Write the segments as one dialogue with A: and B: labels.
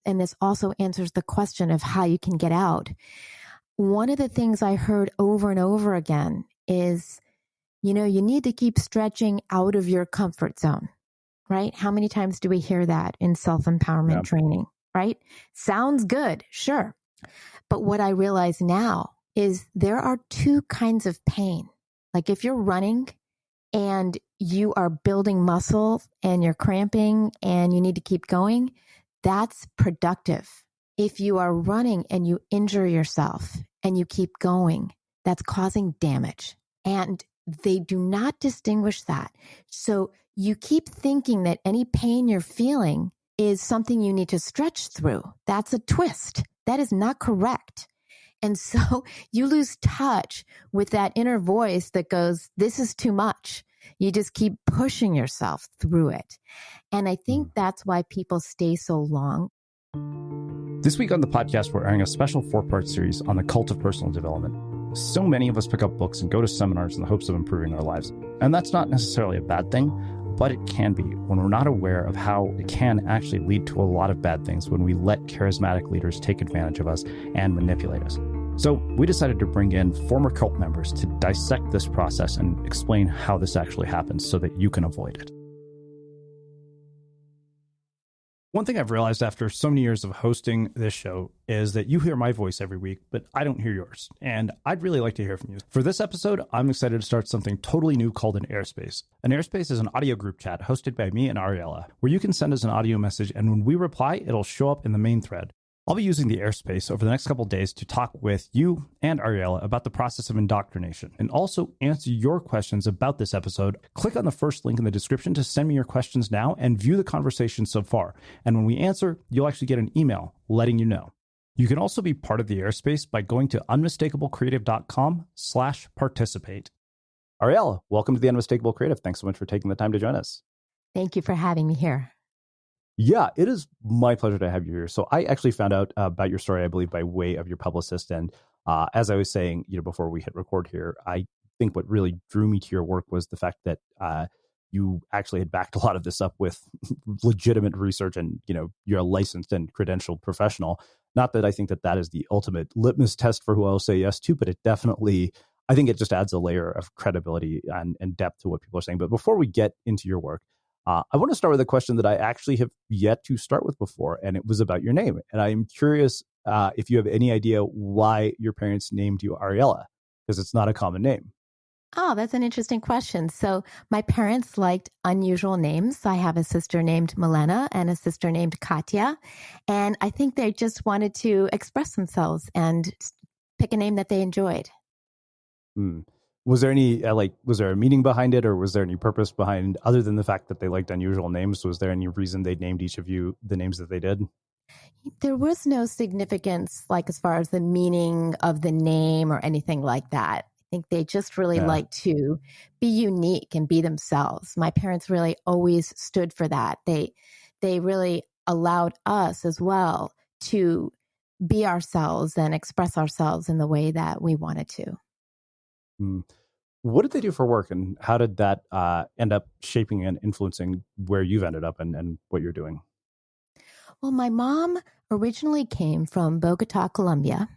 A: and this also answers the question of how you can get out. One of the things I heard over and over again is, you need to keep stretching out of your comfort zone, right? How many times do we hear that in self-empowerment training, right? Sounds good, sure. But what I realize now is there are two kinds of pain. Like if you're running and you are building muscle and you're cramping and you need to keep going, that's productive. If you are running and you injure yourself and you keep going, that's causing damage. And they do not distinguish that. So you keep thinking that any pain you're feeling is something you need to stretch through. That's a twist. That is not correct. And so you lose touch with that inner voice that goes, this is too much. You just keep pushing yourself through it. And I think that's why people stay so long.
B: This week on the podcast, we're airing a special 4-part series on the cult of personal development. So many of us pick up books and go to seminars in the hopes of improving our lives. And that's not necessarily a bad thing, but it can be when we're not aware of how it can actually lead to a lot of bad things when we let charismatic leaders take advantage of us and manipulate us. So we decided to bring in former cult members to dissect this process and explain how this actually happens so that you can avoid it. One thing I've realized after so many years of hosting this show is that you hear my voice every week, but I don't hear yours. And I'd really like to hear from you. For this episode, I'm excited to start something totally new called an Airspace. An Airspace is an audio group chat hosted by me and Ariela, where you can send us an audio message, and when we reply, it'll show up in the main thread. I'll be using the Airspace over the next couple of days to talk with you and Ariela about the process of indoctrination and also answer your questions about this episode. Click on the first link in the description to send me your questions now and view the conversation so far. And when we answer, you'll actually get an email letting you know. You can also be part of the Airspace by going to unmistakablecreative.com/participate. Ariela, welcome to the Unmistakable Creative. Thanks so much for taking the time to join us.
A: Thank you for having me here.
B: Yeah, it is my pleasure to have you here. So I actually found out about your story, I believe, by way of your publicist. And as I was saying, before we hit record here, I think what really drew me to your work was the fact that you actually had backed a lot of this up with legitimate research, and you're a licensed and credentialed professional. Not that I think that is the ultimate litmus test for who I'll say yes to, but it definitely, I think it just adds a layer of credibility and depth to what people are saying. But before we get into your work, I want to start with a question that I actually have yet to start with before, and it was about your name. And I'm curious if you have any idea why your parents named you Ariela, because it's not a common name.
A: Oh, that's an interesting question. So my parents liked unusual names. I have a sister named Milena and a sister named Katya. And I think they just wanted to express themselves and pick a name that they enjoyed.
B: Was there any, was there a meaning behind it, or was there any purpose behind, other than the fact that they liked unusual names? Was there any reason they named each of you the names that they did?
A: There was no significance, as far as the meaning of the name or anything like that. I think they just really like to be unique and be themselves. My parents really always stood for that. They really allowed us as well to be ourselves and express ourselves in the way that we wanted to.
B: What did they do for work, and how did that end up shaping and influencing where you've ended up and what you're doing?
A: Well, my mom originally came from Bogota, Colombia.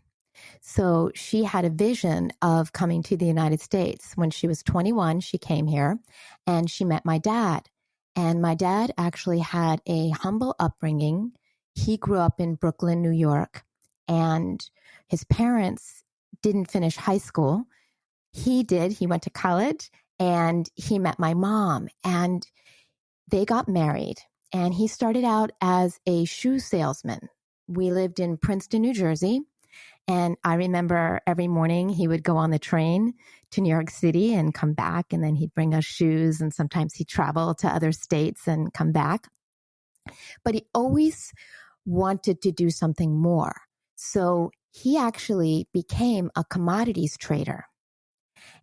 A: So she had a vision of coming to the United States. When she was 21, she came here and she met my dad. And my dad actually had a humble upbringing. He grew up in Brooklyn, New York, and his parents didn't finish high school. He did. He went to college and he met my mom and they got married. And he started out as a shoe salesman. We lived in Princeton, New Jersey. And I remember every morning he would go on the train to New York City and come back. And then he'd bring us shoes. And sometimes he'd travel to other states and come back. But he always wanted to do something more. So he actually became a commodities trader.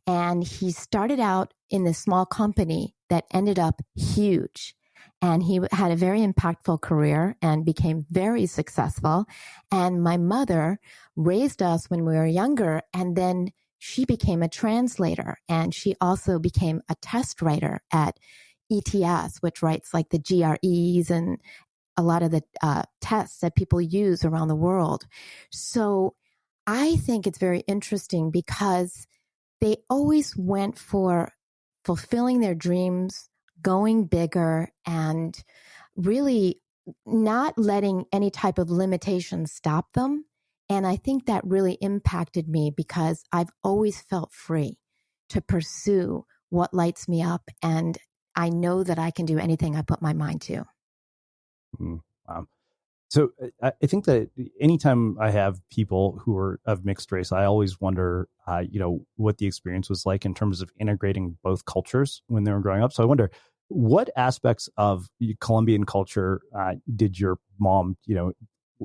A: And he started out in this small company that ended up huge. And he had a very impactful career and became very successful. And my mother raised us when we were younger. And then she became a translator. And she also became a test writer at ETS, which writes like the GREs and a lot of the tests that people use around the world. So I think it's very interesting because they always went for fulfilling their dreams, going bigger, and really not letting any type of limitation stop them. And I think that really impacted me because I've always felt free to pursue what lights me up. And I know that I can do anything I put my mind to.
B: Mm, wow. So I think that anytime I have people who are of mixed race, I always wonder, what the experience was like in terms of integrating both cultures when they were growing up. So I wonder what aspects of Colombian culture did your mom,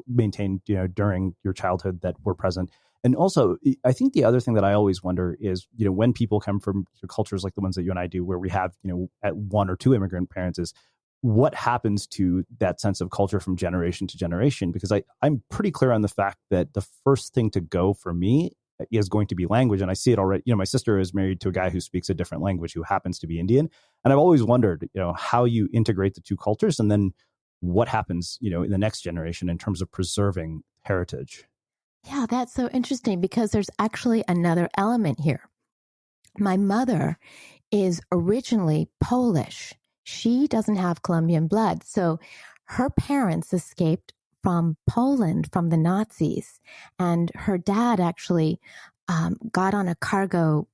B: maintain, during your childhood that were present. And also, I think the other thing that I always wonder is, when people come from cultures like the ones that you and I do, where we have, at one or two immigrant parents, is what happens to that sense of culture from generation to generation? Because I'm pretty clear on the fact that the first thing to go for me is going to be language. And I see it already. My sister is married to a guy who speaks a different language, who happens to be Indian. And I've always wondered, how you integrate the two cultures, and then what happens, in the next generation in terms of preserving heritage.
A: Yeah, that's so interesting because there's actually another element here. My mother is originally Polish. She doesn't have Colombian blood. So her parents escaped from Poland from the Nazis. And her dad actually got on a cargo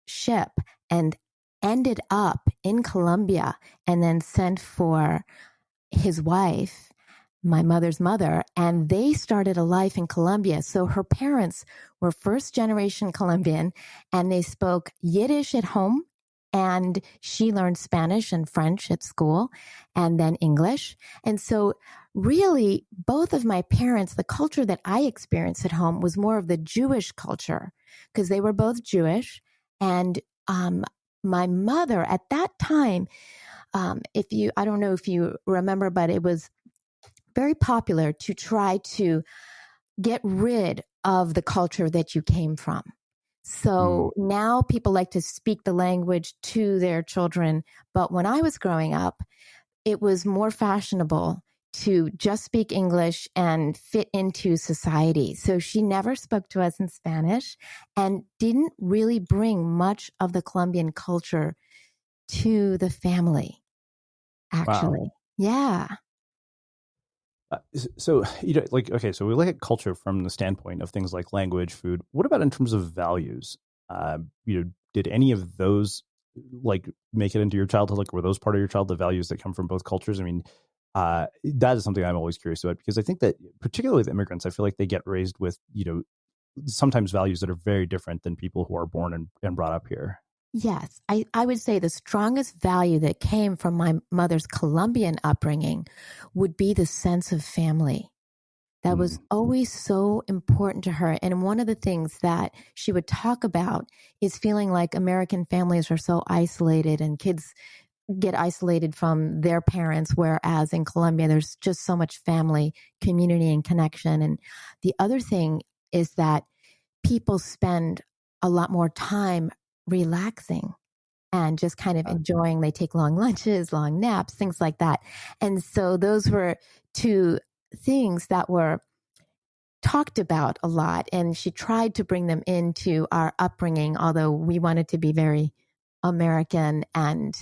A: ship and ended up in Colombia and then sent for his wife, my mother's mother, and they started a life in Colombia. So her parents were first generation Colombian, and they spoke Yiddish at home. And she learned Spanish and French at school, and then English. And so really, both of my parents, the culture that I experienced at home was more of the Jewish culture because they were both Jewish. And my mother at that time, I don't know if you remember, but it was very popular to try to get rid of the culture that you came from. So now people like to speak the language to their children. But when I was growing up, it was more fashionable to just speak English and fit into society. So she never spoke to us in Spanish and didn't really bring much of the Colombian culture to the family,
B: Wow.
A: actually. Yeah.
B: So, okay, so we look at culture from the standpoint of things like language, food. What about in terms of values? Did any of those make it into your childhood? Like, were those part of your childhood, the values that come from both cultures? I mean, that is something I'm always curious about, because I think that particularly with immigrants, I feel like they get raised with, sometimes values that are very different than people who are born and brought up here.
A: Yes, I would say the strongest value that came from my mother's Colombian upbringing would be the sense of family. That was always so important to her. And one of the things that she would talk about is feeling like American families are so isolated and kids get isolated from their parents, whereas in Colombia, there's just so much family, community, and connection. And the other thing is that people spend a lot more time relaxing and just kind of enjoying. They take long lunches, long naps, things like that. And so those were two things that were talked about a lot. And she tried to bring them into our upbringing, although we wanted to be very American. And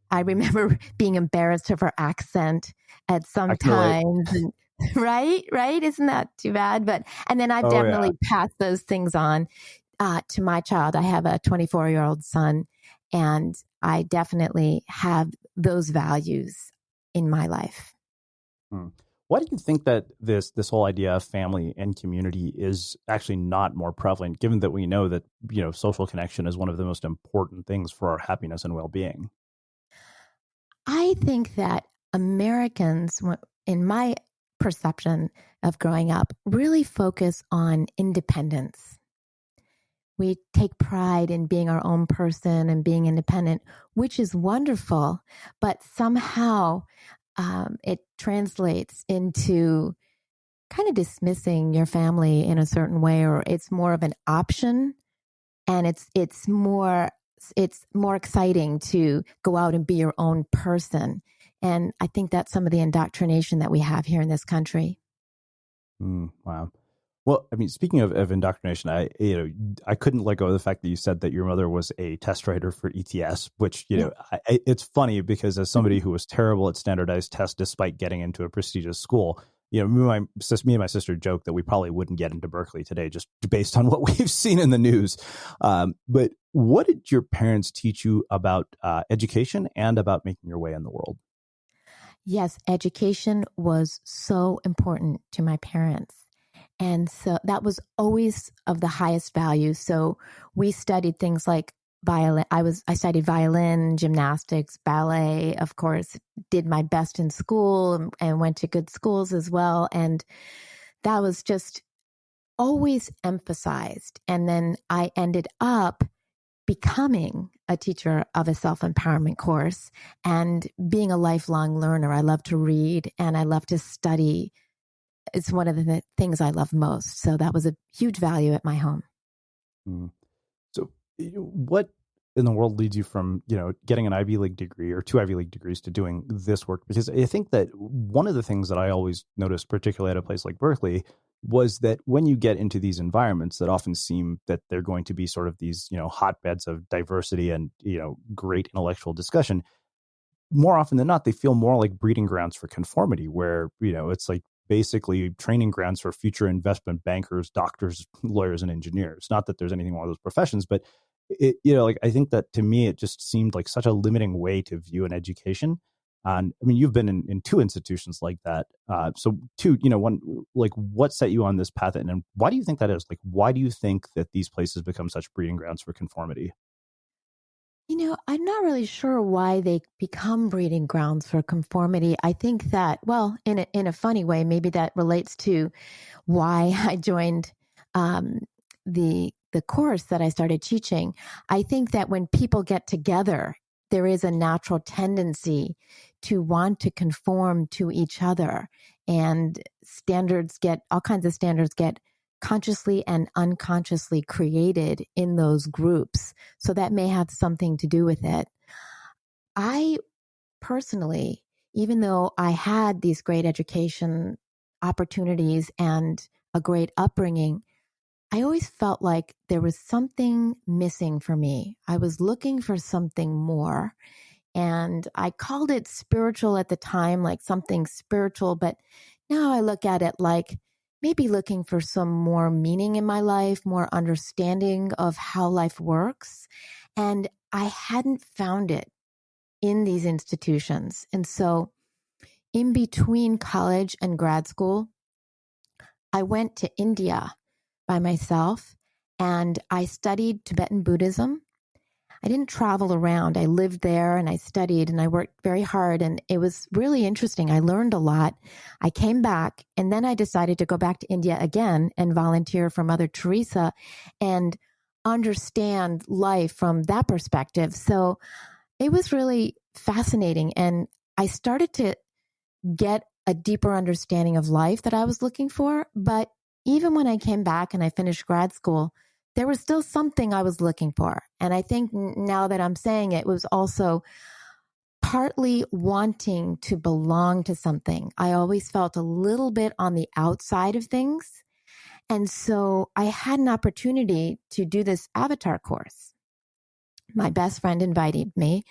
A: I remember being embarrassed of her accent at some
B: I can relate.
A: times. And, right. Isn't that too bad? And then I've
B: Oh yeah.
A: definitely passed those things on to my child. I have a 24-year-old son, and I definitely have those values in my life.
B: Hmm. Why do you think that this whole idea of family and community is actually not more prevalent, given that we know that social connection is one of the most important things for our happiness and well-being?
A: I think that Americans, in my perception of growing up, really focus on independence. We take pride in being our own person and being independent, which is wonderful, but somehow it translates into kind of dismissing your family in a certain way, or it's more of an option, and it's more exciting to go out and be your own person. And I think that's some of the indoctrination that we have here in this country.
B: Wow. Well, I mean, speaking of indoctrination, I couldn't let go of the fact that you said that your mother was a test writer for ETS, which,
A: Yeah.
B: it's funny because as somebody who was terrible at standardized tests despite getting into a prestigious school, me and my sister joke that we probably wouldn't get into Berkeley today just based on what we've seen in the news. But what did your parents teach you about education and about making your way in the world?
A: Yes, education was so important to my parents. And so that was always of the highest value. So we studied things like violin. I studied violin, gymnastics, ballet, of course, did my best in school and went to good schools as well. And that was just always emphasized. And then I ended up becoming a teacher of a self-empowerment course and being a lifelong learner. I love to read and I love to study. It's one of the things I love most. So that was a huge value at my home.
B: Mm. So what in the world leads you from, getting an Ivy League degree or 2 Ivy League degrees to doing this work? Because I think that one of the things that I always noticed, particularly at a place like Berkeley, was that when you get into these environments that often seem that they're going to be sort of these, hotbeds of diversity and, great intellectual discussion, more often than not, they feel more like breeding grounds for conformity, where, it's like basically training grounds for future investment bankers, doctors, lawyers, and engineers. Not that there's anything wrong with those professions, but I think that to me, it just seemed like such a limiting way to view an education. And I mean, you've been in 2 institutions like that. So 2, one, like what set you on this path, and why do you think that is? Like, why do you think that these places become such breeding grounds for conformity?
A: I'm not really sure why they become breeding grounds for conformity. I think that, well, in a funny way, maybe that relates to why I joined um, the course that I started teaching. I think that when people get together, there is a natural tendency to want to conform to each other, and all kinds of standards get consciously and unconsciously created in those groups. So that may have something to do with it. I personally, even though I had these great education opportunities and a great upbringing, I always felt like there was something missing for me. I was looking for something more. And I called it spiritual at the time, like something spiritual. But now I look at it like maybe looking for some more meaning in my life, more understanding of how life works. And I hadn't found it in these institutions. And so in between college and grad school, I went to India by myself and I studied Tibetan Buddhism. I didn't travel around. I lived there and I studied and I worked very hard, and it was really interesting. I learned a lot. I came back and then I decided to go back to India again and volunteer for Mother Teresa and understand life from that perspective. So it was really fascinating. And I started to get a deeper understanding of life that I was looking for. But even when I came back and I finished grad school, there was still something I was looking for. And I think now that I'm saying it, was also partly wanting to belong to something. I always felt a little bit on the outside of things. And so I had an opportunity to do this avatar course. My best friend invited me.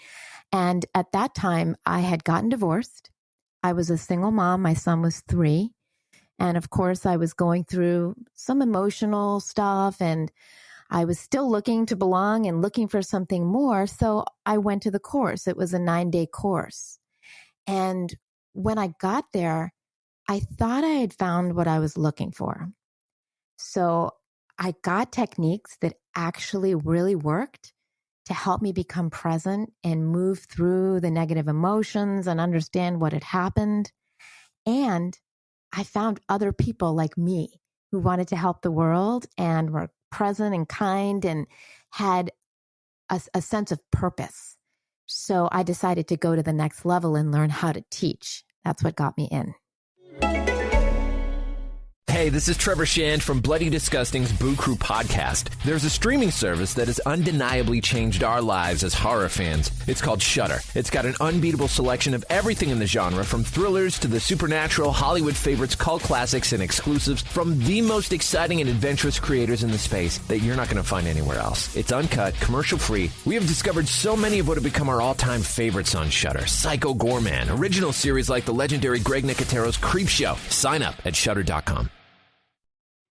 A: And at that time, I had gotten divorced. I was a single mom. My son was 3. And of course, I was going through some emotional stuff and I was still looking to belong and looking for something more. So I went to the course. It was a 9-day course. And when I got there, I thought I had found what I was looking for. So I got techniques that actually really worked to help me become present and move through the negative emotions and understand what had happened. And I found other people like me who wanted to help the world and were present and kind and had a sense of purpose. So I decided to go to the next level and learn how to teach. That's what got me in.
C: Hey, this is Trevor Shand from Bloody Disgusting's Boo Crew podcast. There's a streaming service that has undeniably changed our lives as horror fans. It's called Shudder. It's got an unbeatable selection of everything in the genre, from thrillers to the supernatural, Hollywood favorites, cult classics, and exclusives from the most exciting and adventurous creators in the space that you're not going to find anywhere else. It's uncut, commercial-free. We have discovered so many of what have become our all-time favorites on Shudder. Psycho Goreman, original series like the legendary Greg Nicotero's Creepshow. Sign up at Shudder.com.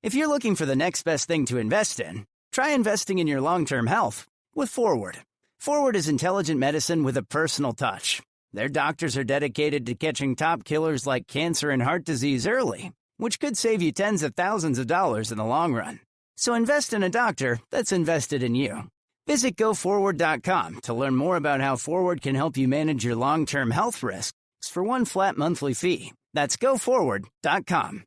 D: If you're looking for the next best thing to invest in, try investing in your long-term health with Forward. Forward is intelligent medicine with a personal touch. Their doctors are dedicated to catching top killers like cancer and heart disease early, which could save you tens of thousands of dollars in the long run. So invest in a doctor that's invested in you. Visit GoForward.com to learn more about how Forward can help you manage your long-term health risks for one flat monthly fee. That's GoForward.com.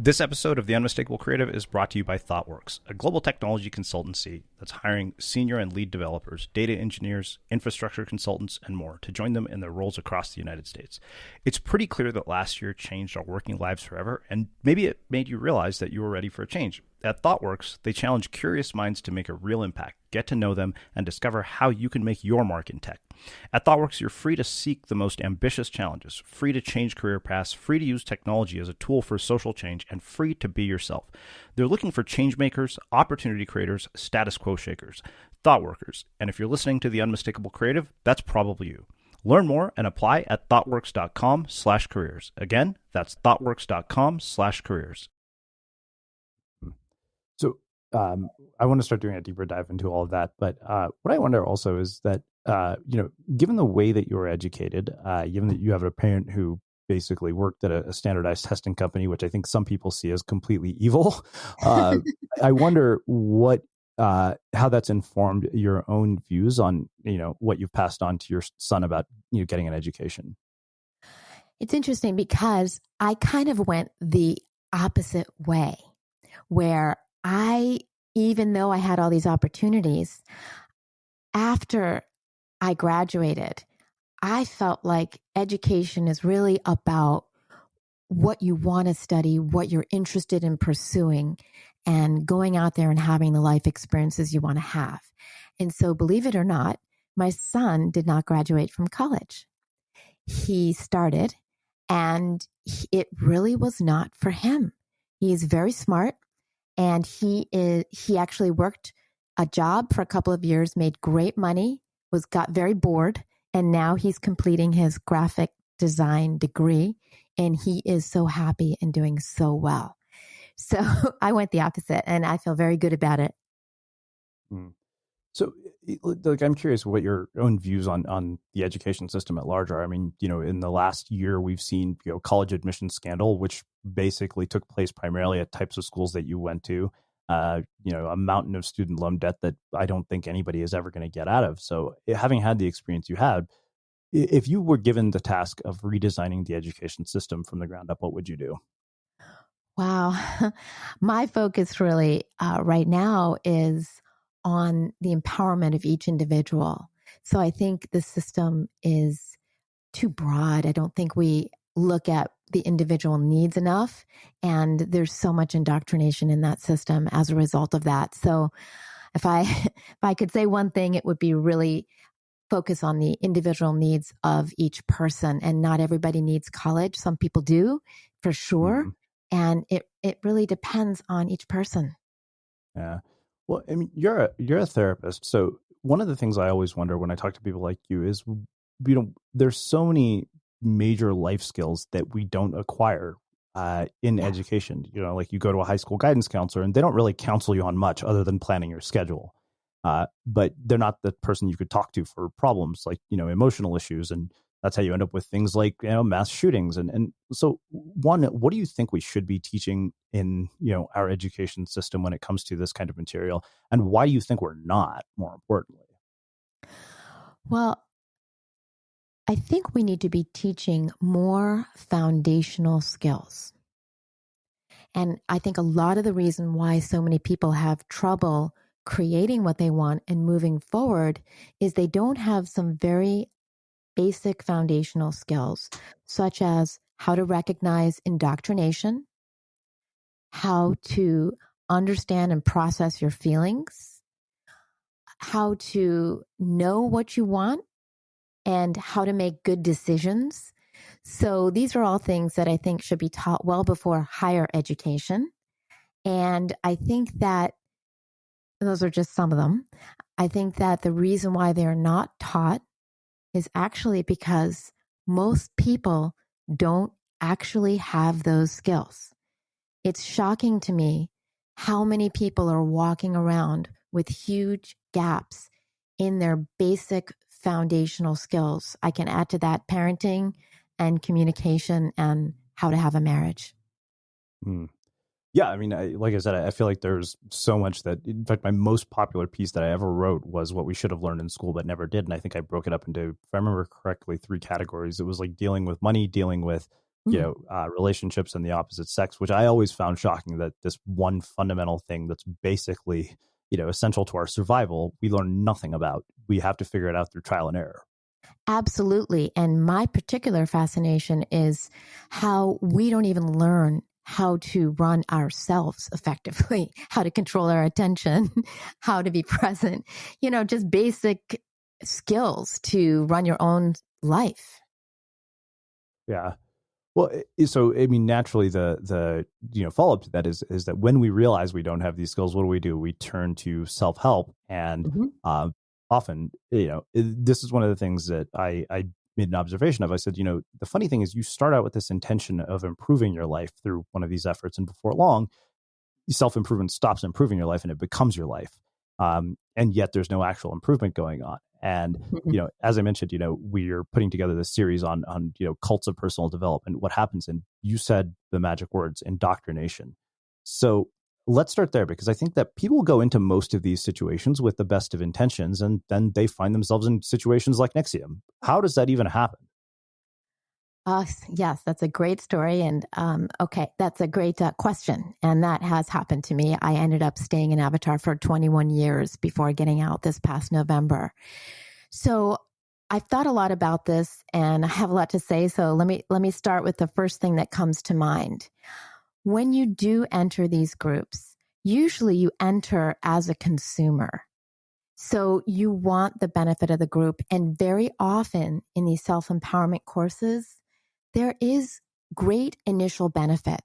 B: This episode of The Unmistakable Creative is brought to you by ThoughtWorks, a global technology consultancy that's hiring senior and lead developers, data engineers, infrastructure consultants, and more to join them in their roles across the United States. It's pretty clear that last year changed our working lives forever, and maybe it made you realize that you were ready for a change. At ThoughtWorks, they challenge curious minds to make a real impact, get to know them, and discover how you can make your mark in tech. At ThoughtWorks, you're free to seek the most ambitious challenges, free to change career paths, free to use technology as a tool for social change, and free to be yourself. They're looking for change makers, opportunity creators, status quo shakers, thought workers. And if you're listening to The Unmistakable Creative, that's probably you. Learn more and apply at thoughtworks.com/careers. Again, that's thoughtworks.com/careers. So I want to start doing a deeper dive into all of that. But what I wonder also is that, given the way that you were educated, given that you have a parent who basically worked at a standardized testing company, which I think some people see as completely evil, I wonder how that's informed your own views on, what you've passed on to your son about, getting an education.
A: It's interesting because I kind of went the opposite way, where even though I had all these opportunities, after I graduated, I felt like education is really about what you want to study, what you're interested in pursuing, and going out there and having the life experiences you want to have. And so, believe it or not, my son did not graduate from college. He started, and it really was not for him. He's very smart. And he actually worked a job for a couple of years, made great money, got very bored, and now he's completing his graphic design degree, and he is so happy and doing so well. So I went the opposite, and I feel very good about it.
B: So, I'm curious what your own views on the education system at large are. I mean, in the last year, we've seen, college admission scandal, which basically took place primarily at types of schools that you went to, a mountain of student loan debt that I don't think anybody is ever going to get out of. So having had the experience you had, if you were given the task of redesigning the education system from the ground up, what would you do?
A: Wow. My focus really right now is on the empowerment of each individual. So I think the system is too broad. I don't think we look at the individual needs enough. And there's so much indoctrination in that system as a result of that. So if I could say one thing, it would be really focus on the individual needs of each person. And not everybody needs college. Some people do, for sure. Mm-hmm. And it really depends on each person.
B: Yeah. Well, I mean, you're a therapist. So one of the things I always wonder when I talk to people like you is, there's so many major life skills that we don't acquire in education. Like you go to a high school guidance counselor and they don't really counsel you on much other than planning your schedule. But they're not the person you could talk to for problems like, emotional issues. And that's how you end up with things like, mass shootings. And so one, what do you think we should be teaching in, our education system when it comes to this kind of material? And why do you think we're not, more importantly?
A: Well, I think we need to be teaching more foundational skills. And I think a lot of the reason why so many people have trouble creating what they want and moving forward is they don't have some very basic foundational skills, such as how to recognize indoctrination, how to understand and process your feelings, how to know what you want, and how to make good decisions. So these are all things that I think should be taught well before higher education. And I think that those are just some of them. I think that the reason why they're not taught is actually because most people don't actually have those skills. It's shocking to me how many people are walking around with huge gaps in their basic foundational skills. I can add to that parenting and communication and how to have a marriage.
B: Yeah, I mean, like I said, I feel like there's so much that, in fact, my most popular piece that I ever wrote was what we should have learned in school but never did. And I think I broke it up into, if I remember correctly, 3 categories. It was like dealing with money, dealing with, relationships and the opposite sex, which I always found shocking that this one fundamental thing that's basically, essential to our survival, we learn nothing about. We have to figure it out through trial and error.
A: Absolutely. And my particular fascination is how we don't even learn how to run ourselves effectively, how to control our attention, how to be present, just basic skills to run your own life.
B: Yeah. Well, so I mean, naturally, the follow up to that is that when we realize we don't have these skills, what do? We turn to self help, and often, this is one of the things that I made an observation of. I said, the funny thing is, you start out with this intention of improving your life through one of these efforts, and before long, self improvement stops improving your life, and it becomes your life, and yet there's no actual improvement going on. And, as I mentioned, we are putting together this series on cults of personal development, what happens. And you said the magic words, indoctrination. So let's start there, because I think that people go into most of these situations with the best of intentions, and then they find themselves in situations like NXIVM. How does that even happen?
A: Yes, that's a great story. And that's a great question. And that has happened to me. I ended up staying in Avatar for 21 years before getting out this past November. So I've thought a lot about this and I have a lot to say. So let me start with the first thing that comes to mind. When you do enter these groups, usually you enter as a consumer. So you want the benefit of the group. And very often in these self-empowerment courses, there is great initial benefit,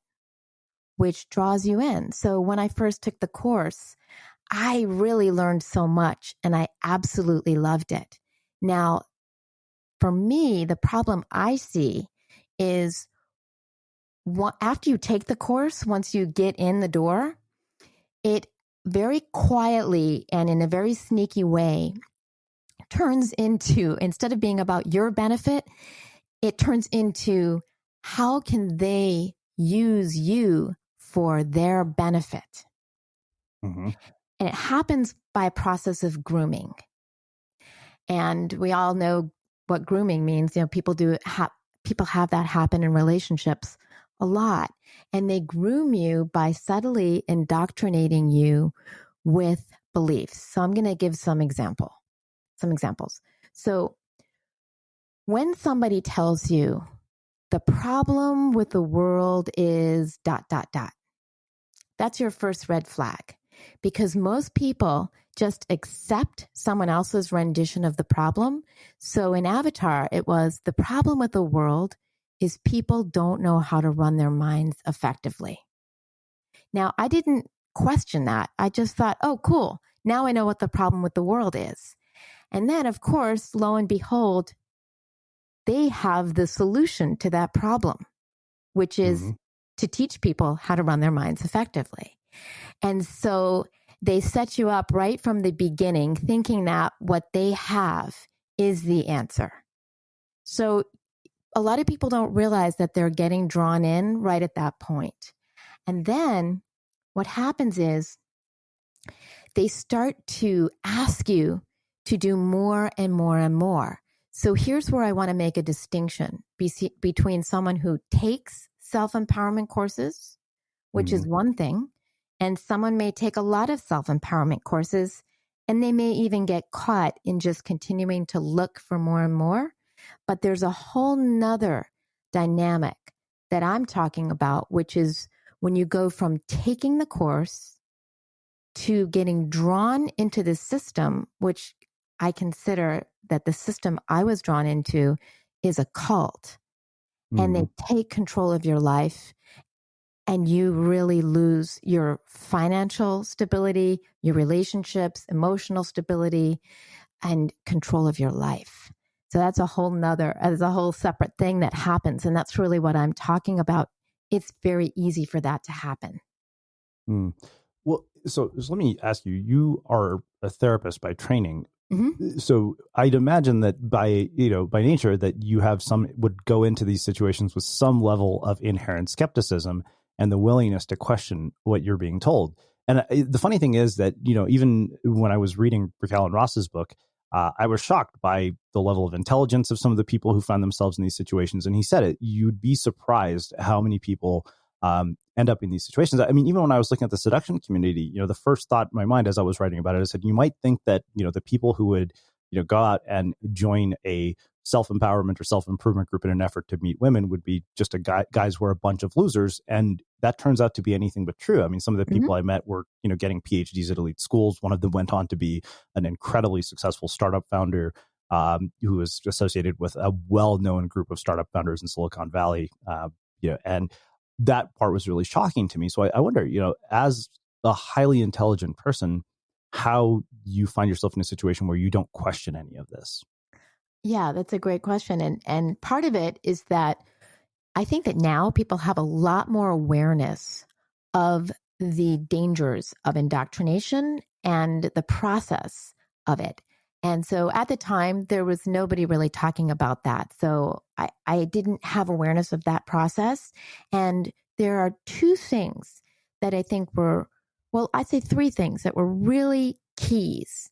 A: which draws you in. So when I first took the course, I really learned so much and I absolutely loved it. Now, for me, the problem I see is after you take the course, once you get in the door, it very quietly and in a very sneaky way turns into, instead of being about your benefit, it turns into how can they use you for their benefit? Mm-hmm. And it happens by a process of grooming. And we all know what grooming means. People have that happen in relationships a lot. And they groom you by subtly indoctrinating you with beliefs. So I'm going to give some examples. So when somebody tells you the problem with the world is ... that's your first red flag, because most people just accept someone else's rendition of the problem. So in Avatar, it was the problem with the world is people don't know how to run their minds effectively. Now, I didn't question that. I just thought, oh, cool. Now I know what the problem with the world is. And then, of course, lo and behold, they have the solution to that problem, which is to teach people how to run their minds effectively. And so they set you up right from the beginning, thinking that what they have is the answer. So a lot of people don't realize that they're getting drawn in right at that point. And then what happens is they start to ask you to do more and more and more. So here's where I want to make a distinction between someone who takes self-empowerment courses, which is one thing, and someone may take a lot of self-empowerment courses, and they may even get caught in just continuing to look for more and more. But there's a whole nother dynamic that I'm talking about, which is when you go from taking the course to getting drawn into the system, which I consider that the system I was drawn into is a cult, and they take control of your life, and you really lose your financial stability, your relationships, emotional stability, and control of your life. So that's a whole separate thing that happens. And that's really what I'm talking about. It's very easy for that to happen.
B: Well, so let me ask you, you are a therapist by training.
A: Mm-hmm.
B: So I'd imagine that by nature that you would go into these situations with some level of inherent skepticism and the willingness to question what you're being told. And the funny thing is that, even when I was reading Raquel and Ross's book, I was shocked by the level of intelligence of some of the people who found themselves in these situations. And he said it, you'd be surprised how many people end up in these situations. I mean, even when I was looking at the seduction community, the first thought in my mind as I was writing about it, I said, you might think that, the people who would, go out and join a self-empowerment or self-improvement group in an effort to meet women would be just guys who are a bunch of losers. And that turns out to be anything but true. I mean, some of the people I met were, getting PhDs at elite schools. One of them went on to be an incredibly successful startup founder who was associated with a well-known group of startup founders in Silicon Valley. And that part was really shocking to me. So I wonder, as a highly intelligent person, how you find yourself in a situation where you don't question any of this.
A: Yeah, that's a great question. And part of it is that I think that now people have a lot more awareness of the dangers of indoctrination and the process of it. And so at the time, there was nobody really talking about that. So I didn't have awareness of that process. And there are two things that I think I'd say three things that were really keys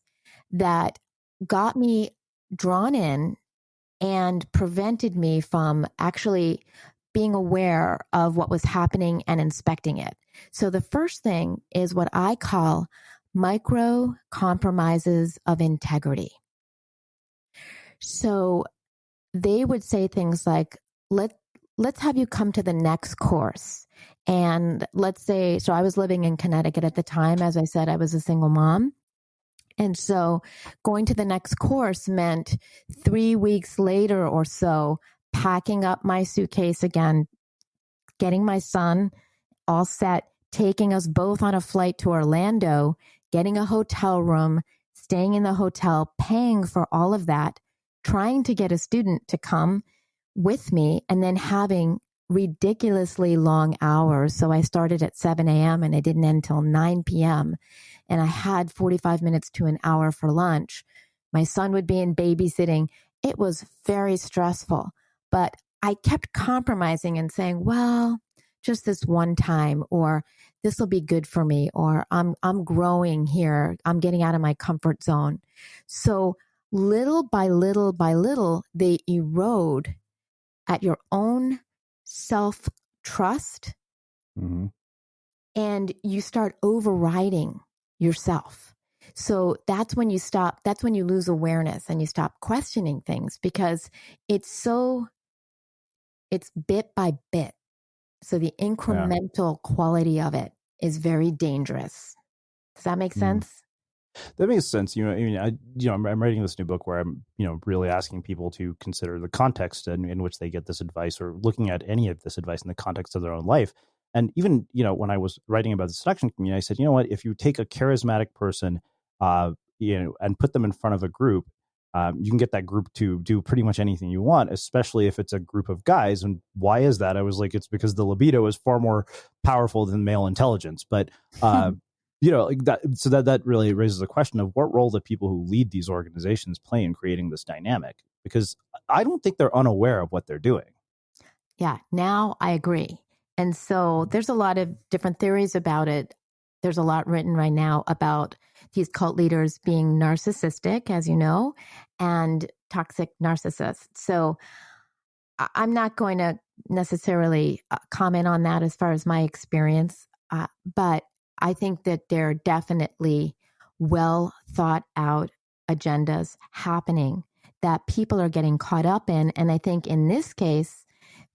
A: that got me drawn in and prevented me from actually being aware of what was happening and inspecting it. So the first thing is what I call micro compromises of integrity. So they would say things like, let's have you come to the next course. And let's say, so I was living in Connecticut at the time. As I said, I was a single mom. And so going to the next course meant 3 weeks later or so, packing up my suitcase again, getting my son all set, taking us both on a flight to Orlando, getting a hotel room, staying in the hotel, paying for all of that, trying to get a student to come with me, and then having ridiculously long hours. So I started at 7 a.m. and I didn't end until 9 p.m. And I had 45 minutes to an hour for lunch. My son would be in babysitting. It was very stressful, but I kept compromising and saying, well, just this one time, or this will be good for me, or I'm growing here. I'm getting out of my comfort zone. So little by little by little, they erode at your own self-trust, and you start overriding yourself. So that's when you lose awareness and you stop questioning things, because it's bit by bit. So the incremental quality of it is very dangerous. Does that make sense?
B: That makes sense. I'm writing this new book where I'm, really asking people to consider the context in which they get this advice, or looking at any of this advice in the context of their own life. And even, when I was writing about the seduction community, I said, you know what, if you take a charismatic person, and put them in front of a group, you can get that group to do pretty much anything you want, especially if it's a group of guys. And why is that? I was like, it's because the libido is far more powerful than male intelligence. But, like that, so that really raises the question of what role the people who lead these organizations play in creating this dynamic, because I don't think they're unaware of what they're doing.
A: Yeah, now I agree. And so there's a lot of different theories about it. There's a lot written right now about these cult leaders being narcissistic, as you know, and toxic narcissists. So I'm not going to necessarily comment on that as far as my experience, but I think that there are definitely well thought out agendas happening that people are getting caught up in. And I think in this case,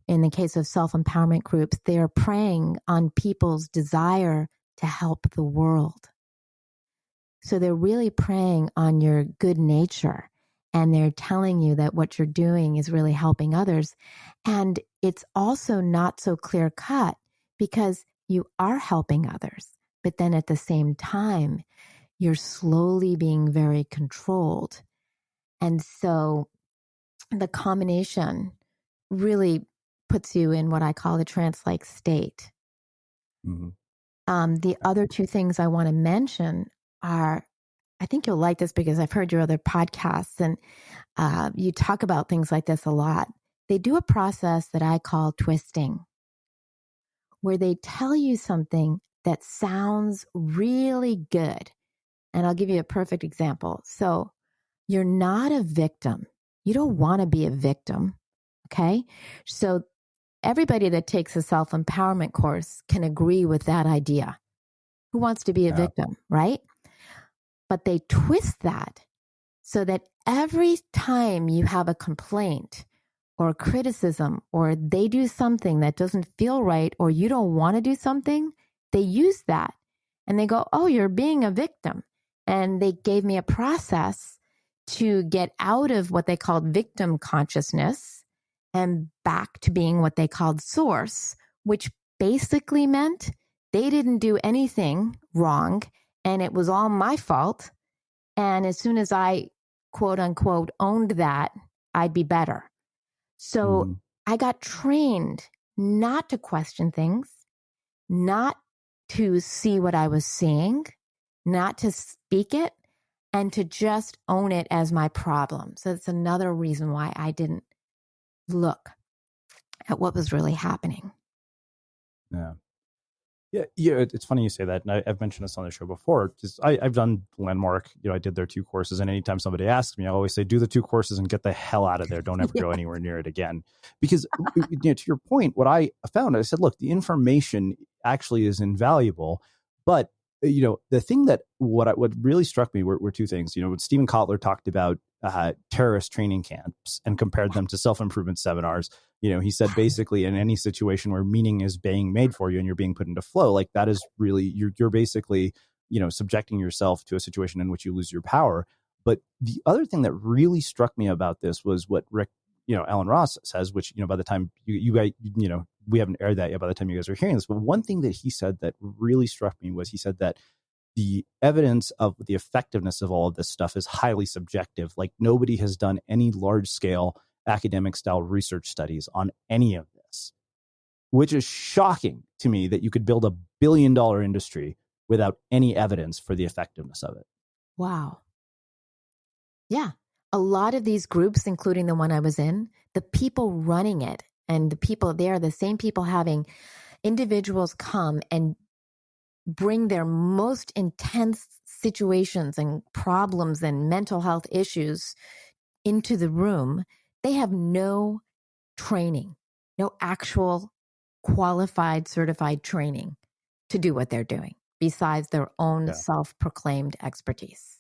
A: in the case of self-empowerment groups, they're preying on people's desire to help the world. So they're really preying on your good nature, and they're telling you that what you're doing is really helping others. And it's also not so clear cut because you are helping others, but then at the same time, you're slowly being very controlled. And so the combination really puts you in what I call the trance-like state. The other two things I want to mention are, I think you'll like this because I've heard your other podcasts and you talk about things like this a lot. They do a process that I call twisting, where they tell you something that sounds really good. And I'll give you a perfect example. So you're not a victim. You don't want to be a victim. Okay. So everybody that takes a self-empowerment course can agree with that idea. Who wants to be a victim, right? But they twist that so that every time you have a complaint or criticism or they do something that doesn't feel right or you don't want to do something, they use that and they go, oh, you're being a victim. And they gave me a process to get out of what they called victim consciousness and back to being what they called source, which basically meant they didn't do anything wrong and it was all my fault. And as soon as I, quote unquote, owned that, I'd be better. So I got trained not to question things, not to see what I was seeing, not to speak it, and to just own it as my problem. So it's another reason why I didn't look at what was really happening.
B: Yeah. It's funny you say that, and I've mentioned this on the show before. Just I've done Landmark. I did their 2 courses, and anytime somebody asks me, I always say, "Do the 2 courses and get the hell out of there. Don't ever go anywhere near it again." Because to your point, what I found, I said, look, the information actually is invaluable, but the thing that what really struck me were 2 things. When Stephen Kotler talked about terrorist training camps and compared them to self-improvement seminars. He said basically in any situation where meaning is being made for you and you're being put into flow, like that is really, you're basically, subjecting yourself to a situation in which you lose your power. But the other thing that really struck me about this was what Rick, Alan Ross says, which, by the time you guys, we haven't aired that yet by the time you guys are hearing this. But one thing that he said that really struck me was he said that the evidence of the effectiveness of all of this stuff is highly subjective. Like nobody has done any large scale academic style research studies on any of this, which is shocking to me that you could build $1 billion industry without any evidence for the effectiveness of it.
A: Wow. Yeah. A lot of these groups, including the one I was in, the people running it and the people there, the same people having individuals come and bring their most intense situations and problems and mental health issues into the room, they have no training, no actual qualified, certified training to do what they're doing besides their own self-proclaimed expertise.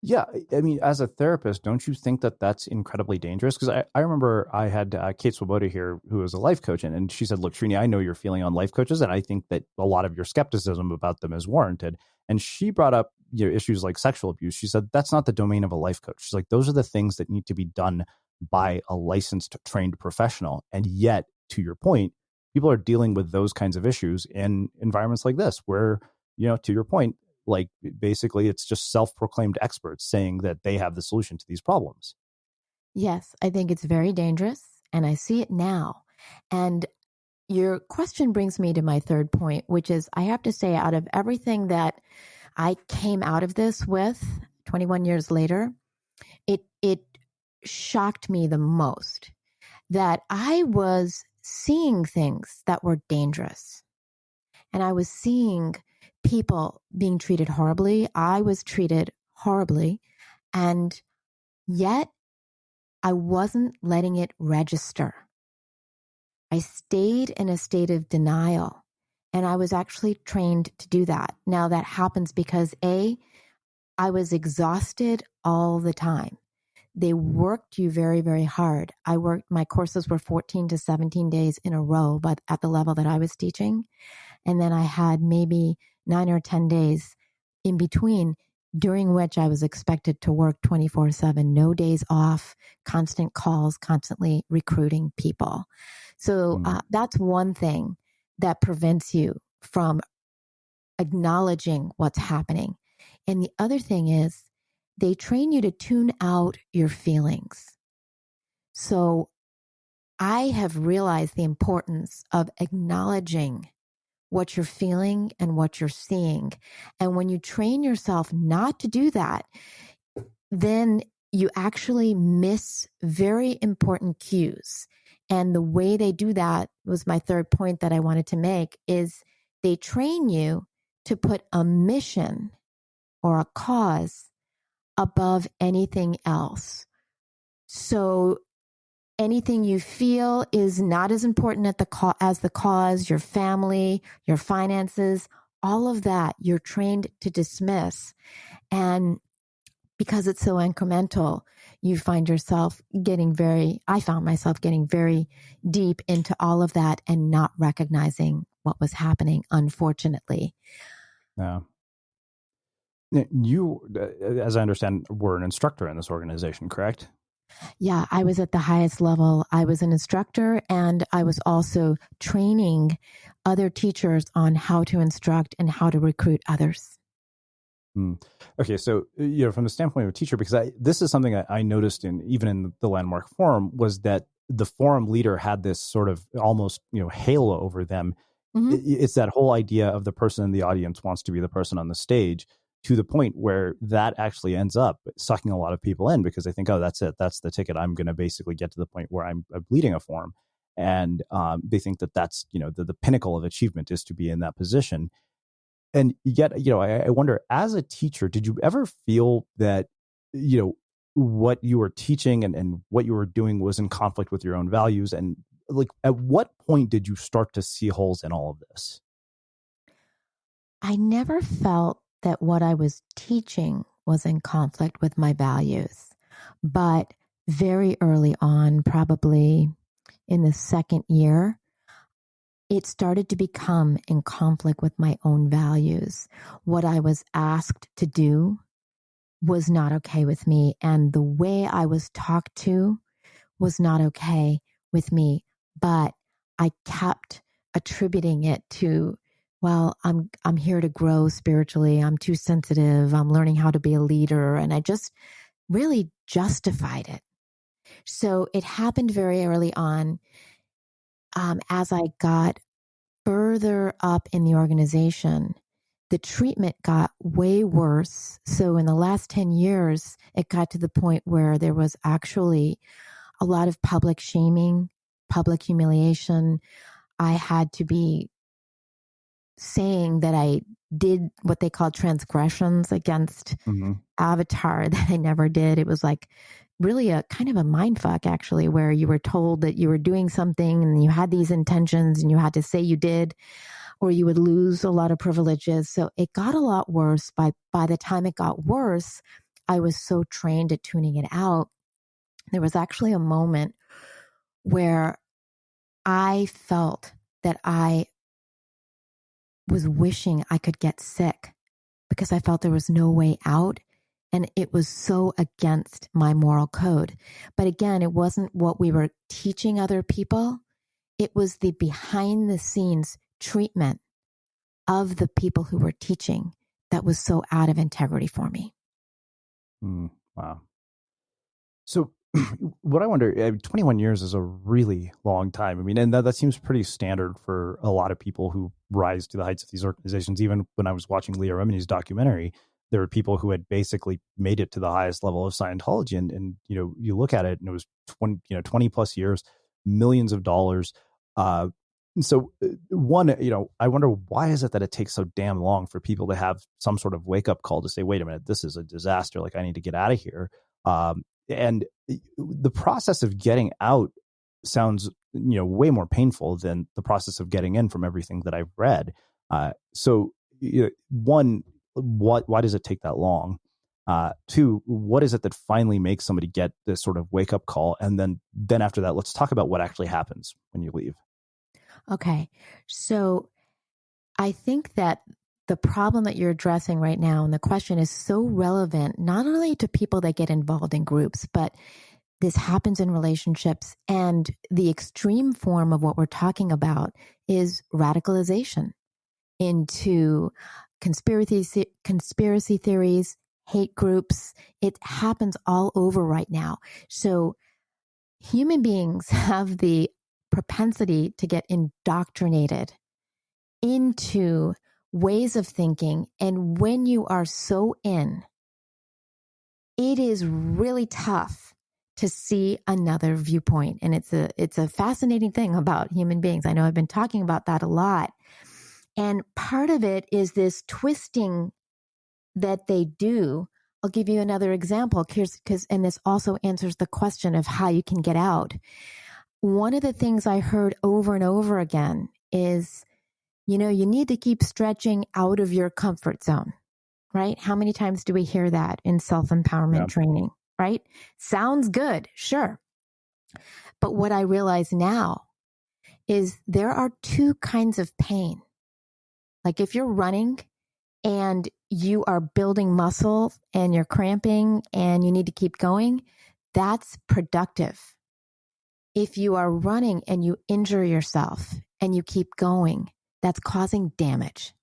B: Yeah. I mean, as a therapist, don't you think that that's incredibly dangerous? Because I remember I had Kate Swoboda here, who was a life coach, and she said, look, Srini, I know you're feeling on life coaches, and I think that a lot of your skepticism about them is warranted. And she brought up issues like sexual abuse. She said, that's not the domain of a life coach. She's like, those are the things that need to be done by a licensed, trained professional. And yet, to your point, people are dealing with those kinds of issues in environments like this, where, to your point, like basically it's just self-proclaimed experts saying that they have the solution to these problems.
A: Yes, I think it's very dangerous, and I see it now. And your question brings me to my third point, which is I have to say, out of everything that I came out of this with 21 years later, it shocked me the most that I was seeing things that were dangerous. And I was seeing people being treated horribly. I was treated horribly. And yet I wasn't letting it register. I stayed in a state of denial. And I was actually trained to do that. Now that happens because I was exhausted all the time. they worked you very, very hard. My courses were 14 to 17 days in a row, but at the level that I was teaching. And then I had maybe 9 or 10 days in between, during which I was expected to work 24/7, no days off, constant calls, constantly recruiting people. So that's one thing that prevents you from acknowledging what's happening. And the other thing is they train you to tune out your feelings. So I have realized the importance of acknowledging what you're feeling and what you're seeing. And when you train yourself not to do that, then you actually miss very important cues. And the way they do that was my third point that I wanted to make, is they train you to put a mission or a cause above anything else. So anything you feel is not as important as the cause, your family, your finances, all of that you're trained to dismiss. And because it's so incremental, I found myself getting very deep into all of that and not recognizing what was happening, unfortunately.
B: Yeah. You, as I understand, were an instructor in this organization, correct?
A: Yeah, I was at the highest level. I was an instructor, and I was also training other teachers on how to instruct and how to recruit others.
B: Okay, so from the standpoint of a teacher, because this is something I noticed even in the Landmark Forum, was that the forum leader had this sort of almost halo over them. Mm-hmm. It's that whole idea of the person in the audience wants to be the person on the stage, to the point where that actually ends up sucking a lot of people in, because they think, oh, that's it, that's the ticket. I'm going to basically get to the point where I'm leading a forum, and they think that that's the pinnacle of achievement is to be in that position. And yet, I wonder, as a teacher, did you ever feel that, what you were teaching and what you were doing was in conflict with your own values? And like, at what point did you start to see holes in all of this?
A: I never felt that what I was teaching was in conflict with my values. But very early on, probably in the second year, it started to become in conflict with my own values. What I was asked to do was not okay with me, and the way I was talked to was not okay with me. But I kept attributing it to, well, I'm here to grow spiritually. I'm too sensitive. I'm learning how to be a leader, and I just really justified it. So it happened very early on. As I got further up in the organization, the treatment got way worse. So in the last 10 years, it got to the point where there was actually a lot of public shaming, public humiliation. I had to be saying that I did what they call transgressions against Avatar that I never did. It was like really a kind of a mind fuck, actually, where you were told that you were doing something and you had these intentions and you had to say you did, or you would lose a lot of privileges. So it got a lot worse. By the time it got worse, I was so trained at tuning it out. There was actually a moment where I felt that I was wishing I could get sick because I felt there was no way out. And it was so against my moral code. But again, it wasn't what we were teaching other people. It was the behind the scenes treatment of the people who were teaching that was so out of integrity for me.
B: Wow. So what I wonder, 21 years is a really long time. I mean, and that seems pretty standard for a lot of people who rise to the heights of these organizations. Even when I was watching Leah Remini's documentary, there were people who had basically made it to the highest level of Scientology. And you look at it and it was 20 plus years, millions of dollars. So one, I wonder, why is it that it takes so damn long for people to have some sort of wake up call to say, wait a minute, this is a disaster. Like, I need to get out of here. And the process of getting out sounds, way more painful than the process of getting in, from everything that I've read. So one, why does it take that long? Two, what is it that finally makes somebody get this sort of wake up call? And then after that, let's talk about what actually happens when you leave.
A: Okay. So I think that the problem that you're addressing right now and the question is so relevant, not only to people that get involved in groups, but this happens in relationships. And the extreme form of what we're talking about is radicalization into conspiracy theories, hate groups. It happens all over right now. So human beings have the propensity to get indoctrinated into ways of thinking. And when you are so in, it is really tough to see another viewpoint. And it's a fascinating thing about human beings. I know I've been talking about that a lot. And part of it is this twisting that they do. I'll give you another example and this also answers the question of how you can get out. One of the things I heard over and over again is, you need to keep stretching out of your comfort zone, right? How many times do we hear that in self-empowerment training, right? Sounds good, sure. But what I realize now is there are two kinds of pain. Like if you're running and you are building muscle and you're cramping and you need to keep going, that's productive. If you are running and you injure yourself and you keep going, that's causing damage.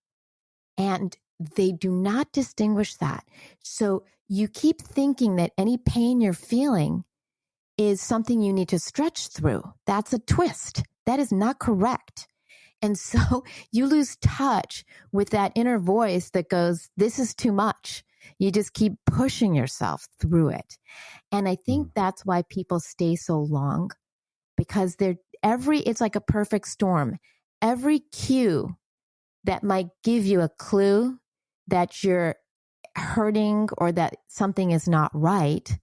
A: And they do not distinguish that. So you keep thinking that any pain you're feeling is something you need to stretch through. That's a twist. That is not correct. And so you lose touch with that inner voice that goes, this is too much. You just keep pushing yourself through it. And I think that's why people stay so long, because it's like a perfect storm. Every cue that might give you a clue that you're hurting or that something is not right,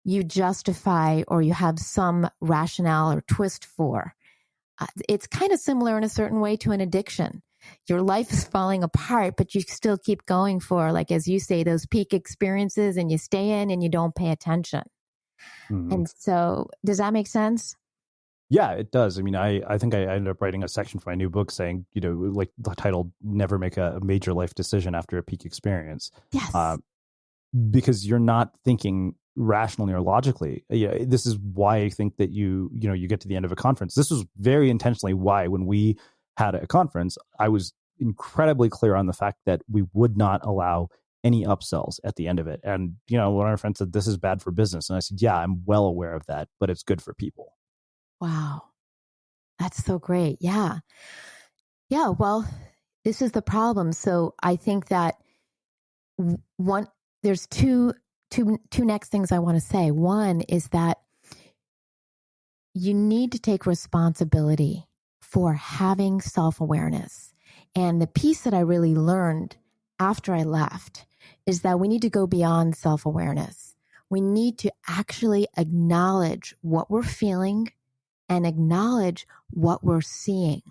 A: you justify or you have some rationale or twist for. It's kind of similar in a certain way to an addiction. Your life is falling apart, but you still keep going for, like, as you say, those peak experiences, and you stay in and you don't pay attention. Mm-hmm. And so does that make sense?
B: Yeah, it does. I mean, I think I ended up writing a section for my new book saying, like the title, never make a major life decision after a peak experience.
A: Yes.
B: Because you're not thinking rationally or logically. This is why I think that you get to the end of a conference. This was very intentionally why when we had a conference, I was incredibly clear on the fact that we would not allow any upsells at the end of it. And, one of our friends said, this is bad for business. And I said, yeah, I'm well aware of that, but it's good for people.
A: Wow. That's so great. Yeah. Yeah. Well, this is the problem. So I think that there's two next things I want to say. One is that you need to take responsibility for having self-awareness. And the piece that I really learned after I left is that we need to go beyond self-awareness. We need to actually acknowledge what we're feeling and acknowledge what we're seeing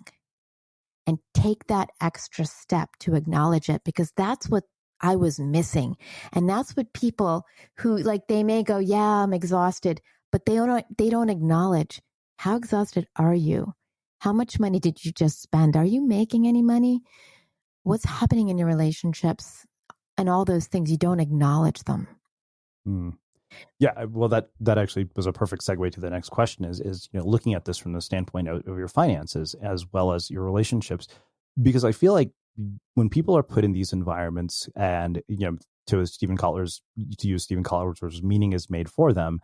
A: and take that extra step to acknowledge it, because that's what I was missing. And that's what people who, like, they may go, yeah, I'm exhausted, but they don't acknowledge, how exhausted are you? How much money did you just spend? Are you making any money? What's happening in your relationships? And all those things, you don't acknowledge them.
B: Yeah, well, that actually was a perfect segue to the next question is looking at this from the standpoint of your finances as well as your relationships, because I feel like when people are put in these environments and, to use Stephen Kotler's words, meaning is made for them,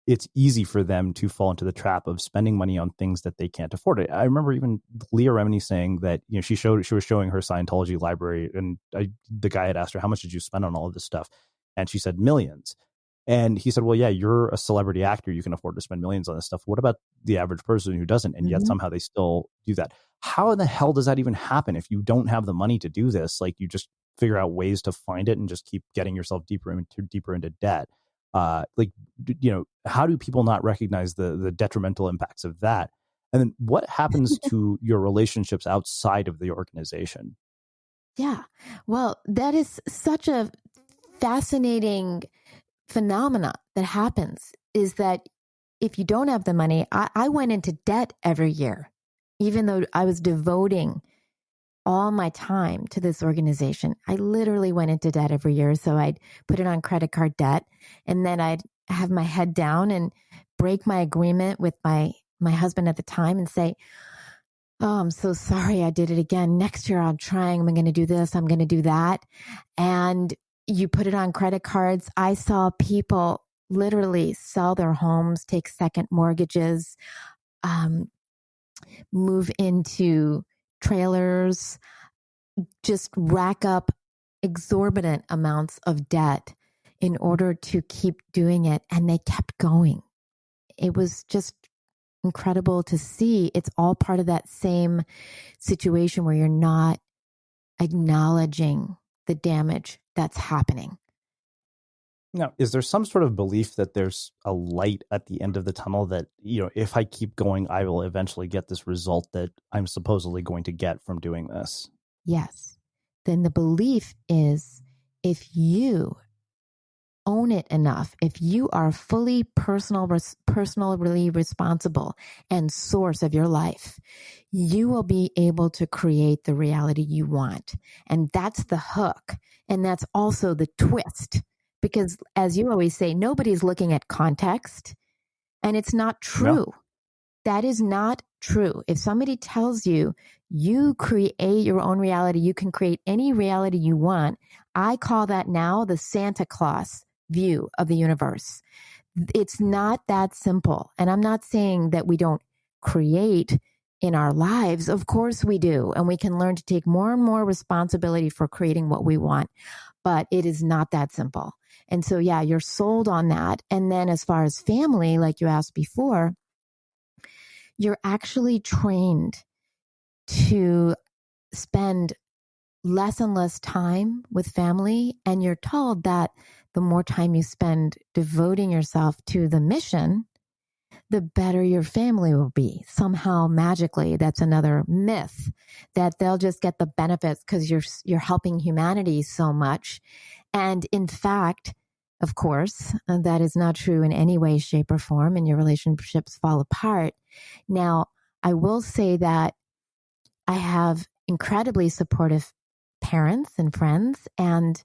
B: it's easy for them to fall into the trap of spending money on things that they can't afford. I remember even Leah Remini saying that, she was showing her Scientology library, and the guy had asked her, how much did you spend on all of this stuff? And she said millions. And he said, well, yeah, you're a celebrity actor. You can afford to spend millions on this stuff. What about the average person who doesn't? And yet somehow they still do that. How in the hell does that even happen if you don't have the money to do this? Like, you just figure out ways to find it and just keep getting yourself deeper into debt. How do people not recognize the detrimental impacts of that? And then what happens to your relationships outside of the organization?
A: Yeah. Well, that is such a fascinating phenomena that happens is that if you don't have the money, I went into debt every year, even though I was devoting all my time to this organization. I literally went into debt every year. So I'd put it on credit card debt, and then I'd have my head down and break my agreement with my husband at the time and say, oh, I'm so sorry I did it again. Next year I'm trying. I'm going to do this. I'm going to do that. And you put it on credit cards. I saw people literally sell their homes, take second mortgages, move into trailers, just rack up exorbitant amounts of debt in order to keep doing it. And they kept going. It was just incredible to see. It's all part of that same situation where you're not acknowledging the damage that's happening.
B: Now, is there some sort of belief that there's a light at the end of the tunnel that, if I keep going, I will eventually get this result that I'm supposedly going to get from doing this?
A: Yes. Then the belief is if you own it enough, if you are fully personally responsible and source of your life, you will be able to create the reality you want. And that's the hook. And that's also the twist. Because as you always say, nobody's looking at context, and it's not true. No. That is not true. If somebody tells you, you create your own reality, you can create any reality you want, I call that now the Santa Claus view of the universe. It's not that simple. And I'm not saying that we don't create in our lives. Of course we do. And we can learn to take more and more responsibility for creating what we want. But it is not that simple. And so, yeah, you're sold on that. And then as far as family, like you asked before, you're actually trained to spend less and less time with family. And you're told that the more time you spend devoting yourself to the mission, the better your family will be. Somehow, magically, that's another myth, that they'll just get the benefits because you're helping humanity so much. And in fact, of course, that is not true in any way, shape, or form, and your relationships fall apart. Now, I will say that I have incredibly supportive parents and friends, and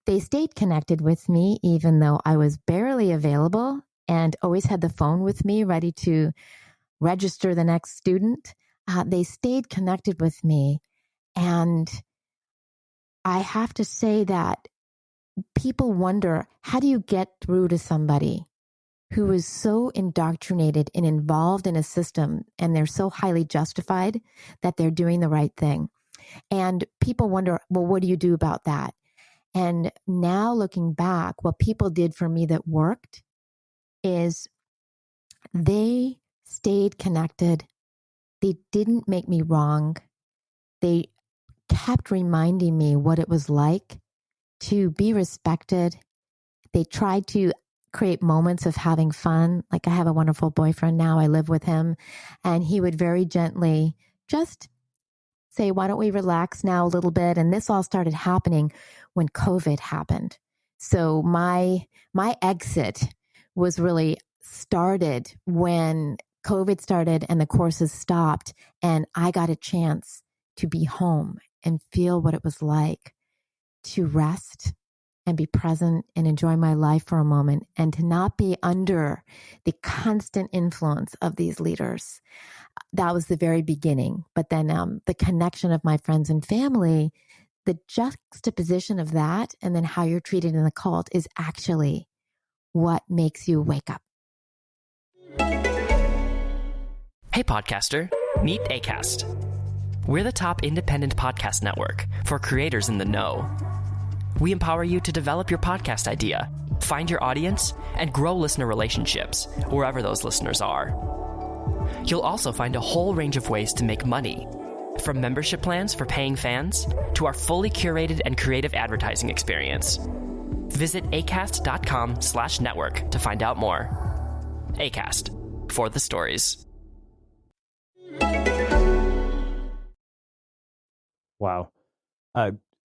A: they stayed connected with me even though I was barely available and always had the phone with me ready to register the next student. They stayed connected with me. And I have to say that people wonder, how do you get through to somebody who is so indoctrinated and involved in a system, and they're so highly justified that they're doing the right thing? And people wonder, well, what do you do about that? And now looking back, what people did for me that worked is they stayed connected. They didn't make me wrong. They kept reminding me what it was like to be respected. They tried to create moments of having fun. Like I have a wonderful boyfriend now. I live with him, and he would very gently just say, why don't we relax now a little bit? And this all started happening when COVID happened. So my exit was really started when COVID started and the courses stopped, and I got a chance to be home and feel what it was like to rest and be present and enjoy my life for a moment, and to not be under the constant influence of these leaders. That was the very beginning. But then the connection of my friends and family, the juxtaposition of that, and then how you're treated in the cult is actually what makes you wake up.
E: Hey, podcaster, meet Acast. We're the top independent podcast network for creators in the know. We empower you to develop your podcast idea, find your audience, and grow listener relationships wherever those listeners are. You'll also find a whole range of ways to make money, from membership plans for paying fans to our fully curated and creative advertising experience. Visit acast.com/network to find out more. Acast, for the stories.
B: Wow.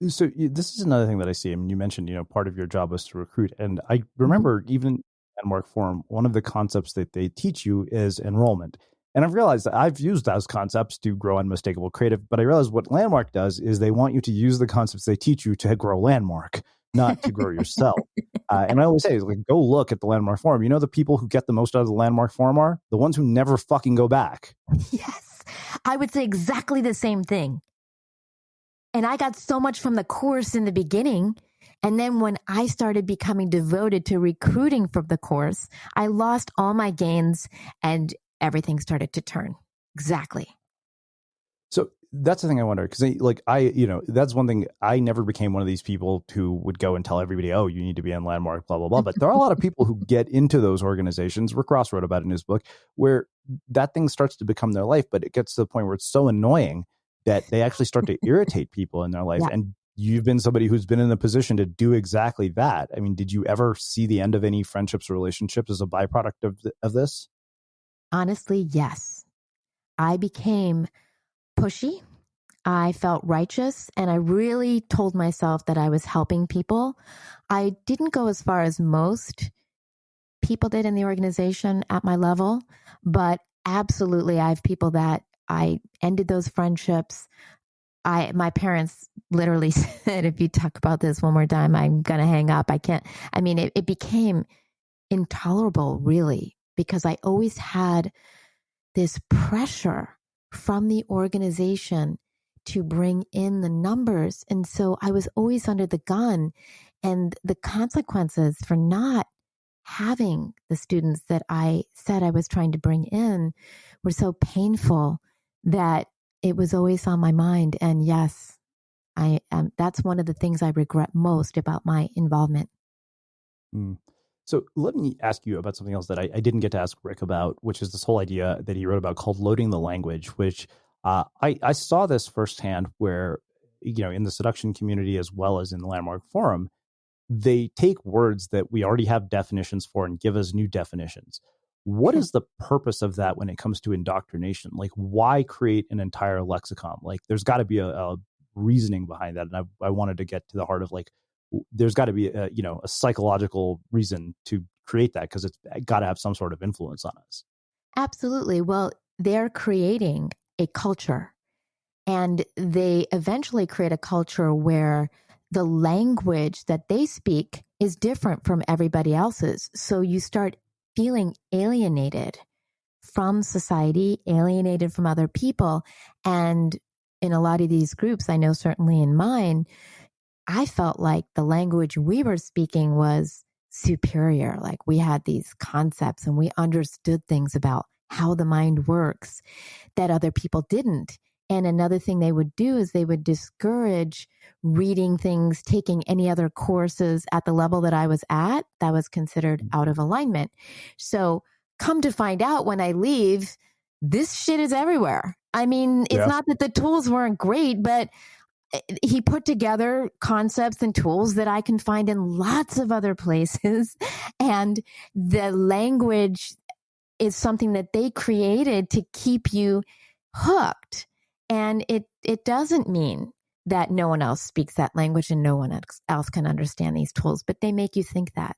B: So this is another thing that I see. I mean, you mentioned, part of your job was to recruit. And I
A: Mhm.
B: remember even in Landmark Forum, one of the concepts that they teach you is enrollment. And I've realized that I've used those concepts to grow unmistakable creative, but I realized what Landmark does is they want you to use the concepts they teach you to grow Landmark, not to grow yourself. And I always say, like, go look at the Landmark Forum. The people who get the most out of the Landmark Forum are the ones who never fucking go back.
A: Yes, I would say exactly the same thing. And I got so much from the course in the beginning. And then when I started becoming devoted to recruiting from the course, I lost all my gains and everything started to turn. Exactly.
B: So that's the thing I wonder, because that's one thing. I never became one of these people who would go and tell everybody, oh, you need to be in Landmark, blah, blah, blah. But there are a lot of people who get into those organizations. Rick Ross wrote about it in his book, where that thing starts to become their life, but it gets to the point where it's so annoying that they actually start to irritate people in their life.
A: Yeah.
B: And you've been somebody who's been in a position to do exactly that. I mean, did you ever see the end of any friendships or relationships as a byproduct of this?
A: Honestly, yes. I became pushy. I felt righteous, and I really told myself that I was helping people. I didn't go as far as most people did in the organization at my level, but absolutely, I have people that I ended those friendships. My parents literally said, if you talk about this one more time, I'm going to hang up. I can't. I mean, it became intolerable, really, because I always had this pressure from the organization to bring in the numbers. And so I was always under the gun, and the consequences for not having the students that I said I was trying to bring in were so painful that it was always on my mind. And yes, I am. That's one of the things I regret most about my involvement.
B: Mm. So let me ask you about something else that I didn't get to ask Rick about, which is this whole idea that he wrote about called loading the language, which I saw this firsthand where, in the seduction community as well as in the Landmark Forum, they take words that we already have definitions for and give us new definitions. What is the purpose of that when it comes to indoctrination? Like, why create an entire lexicon? Like, there's got to be a reasoning behind that. And I wanted to get to the heart of, like, there's got to be a psychological reason to create that, because it's got to have some sort of influence on us.
A: Absolutely. Well, they're creating a culture, and they eventually create a culture where the language that they speak is different from everybody else's. So you start feeling alienated from society, alienated from other people. And in a lot of these groups, I know certainly in mine, I felt like the language we were speaking was superior. Like we had these concepts and we understood things about how the mind works that other people didn't. And another thing they would do is they would discourage reading things, taking any other courses at the level that I was at that was considered out of alignment. So come to find out, when I leave, this shit is everywhere. I mean, it's not that the tools weren't great, but he put together concepts and tools that I can find in lots of other places. And the language is something that they created to keep you hooked. And it doesn't mean that no one else speaks that language and no one else can understand these tools, but they make you think that.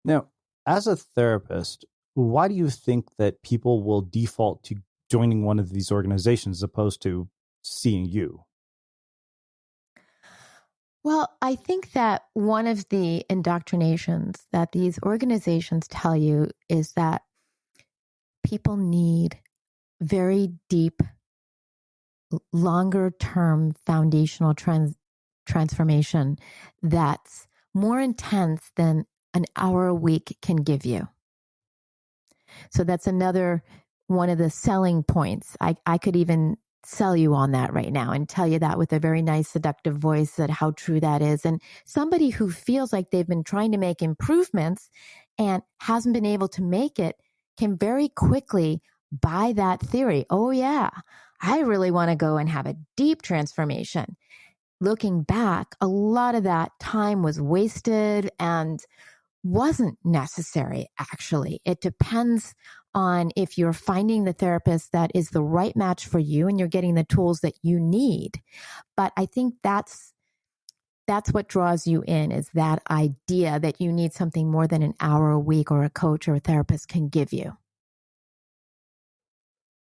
B: Now, as a therapist, why do you think that people will default to joining one of these organizations as opposed to seeing you?
A: Well, I think that one of the indoctrinations that these organizations tell you is that people need very deep, longer term foundational transformation that's more intense than an hour a week can give you. So that's another one of the selling points. I could even sell you on that right now and tell you that with a very nice seductive voice, that how true that is. And somebody who feels like they've been trying to make improvements and hasn't been able to make it can very quickly buy that theory. Oh yeah, I really want to go and have a deep transformation. Looking back, a lot of that time was wasted and wasn't necessary, actually. It depends on if you're finding the therapist that is the right match for you and you're getting the tools that you need. But I think that's what draws you in, is that idea that you need something more than an hour a week or a coach or a therapist can give you.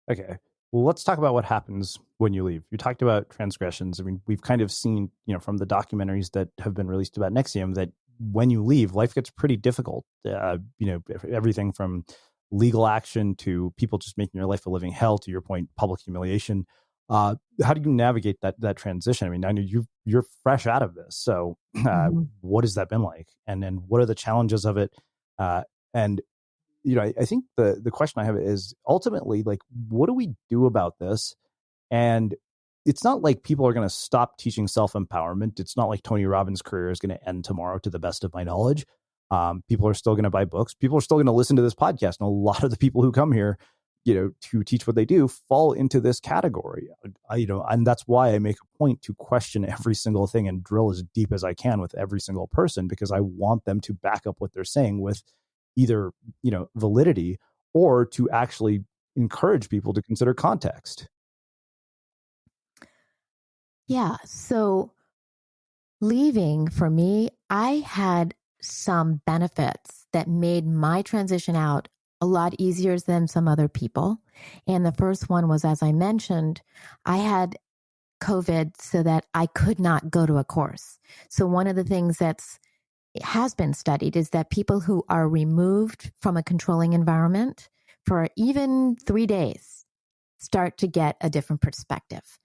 B: Okay. Well, let's talk about what happens when you leave. You talked about transgressions. I mean, we've kind of seen, from the documentaries that have been released about NXIVM that when you leave, life gets pretty difficult. Everything from legal action to people just making your life a living hell, to your point, public humiliation. How do you navigate that transition? I mean, I know you're fresh out of this. So what has that been like? And then what are the challenges of it? And I think the question I have is ultimately, like, what do we do about this? And it's not like people are going to stop teaching self-empowerment. It's not like Tony Robbins' career is going to end tomorrow, to the best of my knowledge. People are still going to buy books. People are still going to listen to this podcast. And a lot of the people who come here, to teach what they do fall into this category. And that's why I make a point to question every single thing and drill as deep as I can with every single person, because I want them to back up what they're saying with either, validity, or to actually encourage people to consider context.
A: Yeah. So leaving, for me, I had some benefits that made my transition out a lot easier than some other people. And the first one was, as I mentioned, I had COVID so that I could not go to a course. So one of the things it has been studied is that people who are removed from a controlling environment for even 3 days start to get a different perspective.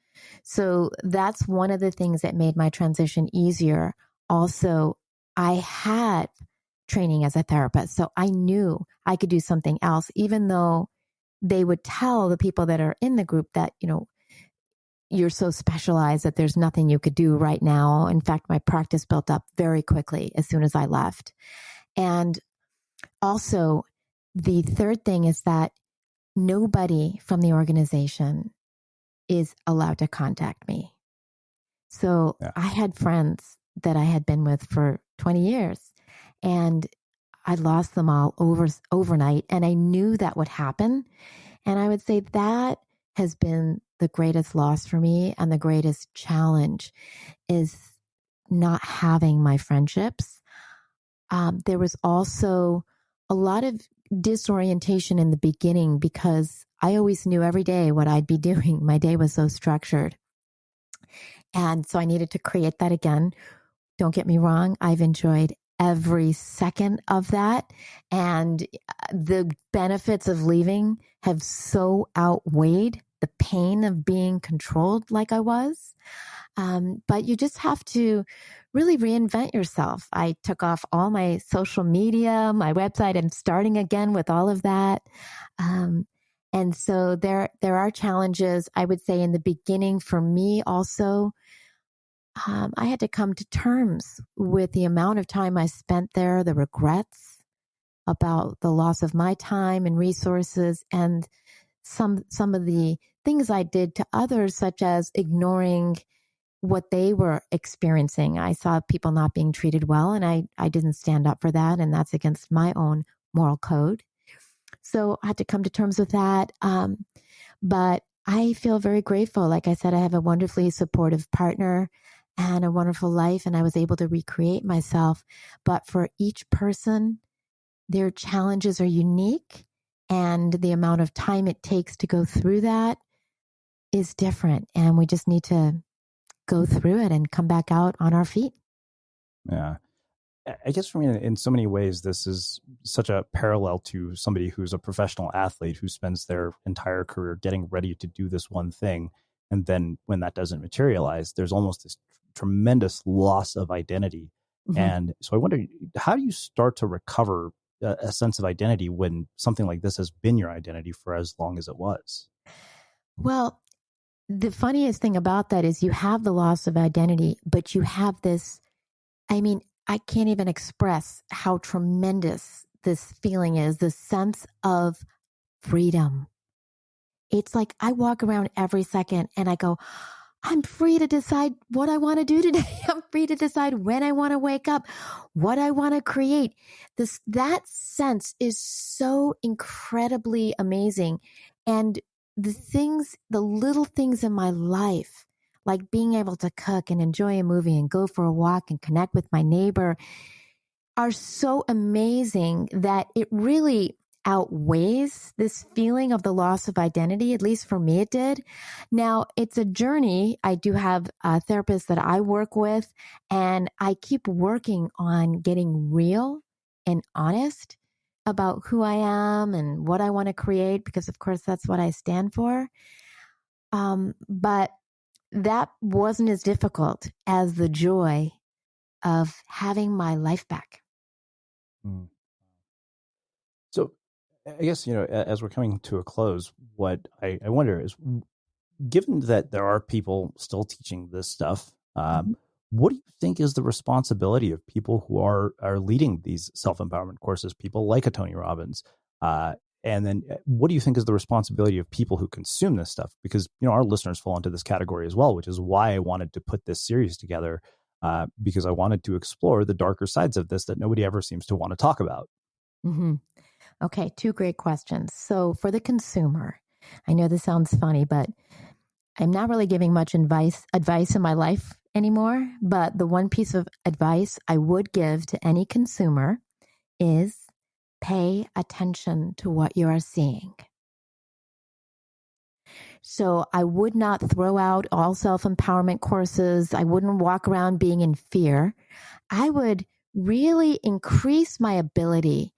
A: So that's one of the things that made my transition easier. Also, I had training as a therapist, so I knew I could do something else, even though they would tell the people that are in the group that, you're so specialized that there's nothing you could do right now. In fact, my practice built up very quickly as soon as I left. And also, the third thing is that nobody from the organization is allowed to contact me. So I had friends that I had been with for 20 years, and I lost them all overnight. And I knew that would happen. And I would say that has been the greatest loss for me, and the greatest challenge is not having my friendships. There was also a lot of disorientation in the beginning, because I always knew every day what I'd be doing. My day was so structured. And so I needed to create that again. Don't get me wrong, I've enjoyed every second of that. And the benefits of leaving have so outweighed the pain of being controlled like I was. But you just have to really reinvent yourself. I took off all my social media, my website, and starting again with all of that. And so there are challenges, I would say, in the beginning for me also. I had to come to terms with the amount of time I spent there, the regrets about the loss of my time and resources, and some of the things I did to others, such as ignoring what they were experiencing. I saw people not being treated well, and I didn't stand up for that, and that's against my own moral code. So I had to come to terms with that. But I feel very grateful. Like I said, I have a wonderfully supportive partner and a wonderful life, and I was able to recreate myself. But for each person, their challenges are unique, and the amount of time it takes to go through that is different. And we just need to go through it and come back out on our feet.
B: Yeah. I guess for me, in so many ways, this is such a parallel to somebody who's a professional athlete who spends their entire career getting ready to do this one thing. And then when that doesn't materialize, there's almost this tremendous loss of identity. Mm-hmm. And so I wonder, how do you start to recover a sense of identity when something like this has been your identity for as long as it was?
A: Well, the funniest thing about that is you have the loss of identity, but you have this, I can't even express how tremendous this feeling is, the sense of freedom. It's like I walk around every second and I go, I'm free to decide what I want to do today. I'm free to decide when I want to wake up, what I want to create. That sense is so incredibly amazing. And the little things in my life, like being able to cook and enjoy a movie and go for a walk and connect with my neighbor, are so amazing that it really outweighs this feeling of the loss of identity. At least for me, it did. Now, it's a journey. I do have a therapist that I work with, and I keep working on getting real and honest about who I am and what I want to create, because of course that's what I stand for. But that wasn't as difficult as the joy of having my life back.
B: Mm. So I guess, as we're coming to a close, what I wonder is, given that there are people still teaching this stuff, what do you think is the responsibility of people who are leading these self-empowerment courses, people like a Tony Robbins? And then what do you think is the responsibility of people who consume this stuff? Because, our listeners fall into this category as well, which is why I wanted to put this series together, because I wanted to explore the darker sides of this that nobody ever seems to want to talk about.
A: Mm-hmm. Okay, two great questions. So for the consumer, I know this sounds funny, but I'm not really giving much advice in my life anymore. But the one piece of advice I would give to any consumer is pay attention to what you are seeing. So I would not throw out all self-empowerment courses. I wouldn't walk around being in fear. I would really increase my ability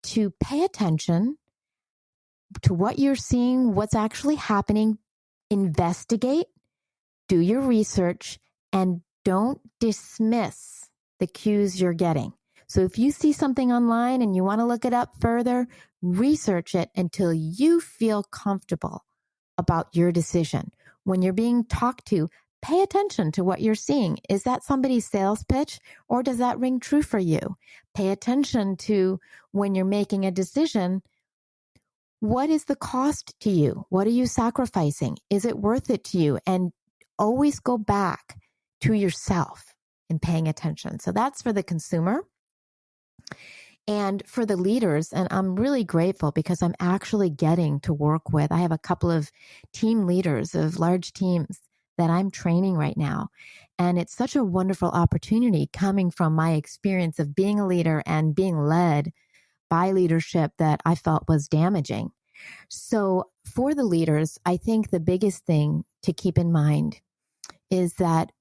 A: to pay attention to what you're seeing, what's actually happening, investigate, do your research, and don't dismiss the cues you're getting. So if you see something online and you want to look it up further, research it until you feel comfortable about your decision. When you're being talked to, pay attention to what you're seeing. Is that somebody's sales pitch, or does that ring true for you? Pay attention to when you're making a decision. What is the cost to you? What are you sacrificing? Is it worth it to you? And always go back to yourself and paying attention. So that's for the consumer. And for the leaders, and I'm really grateful because I'm actually getting to work with, I have a couple of team leaders of large teams that I'm training right now. And it's such a wonderful opportunity coming from my experience of being a leader and being led by leadership that I felt was damaging. So for the leaders, I think the biggest thing to keep in mind is that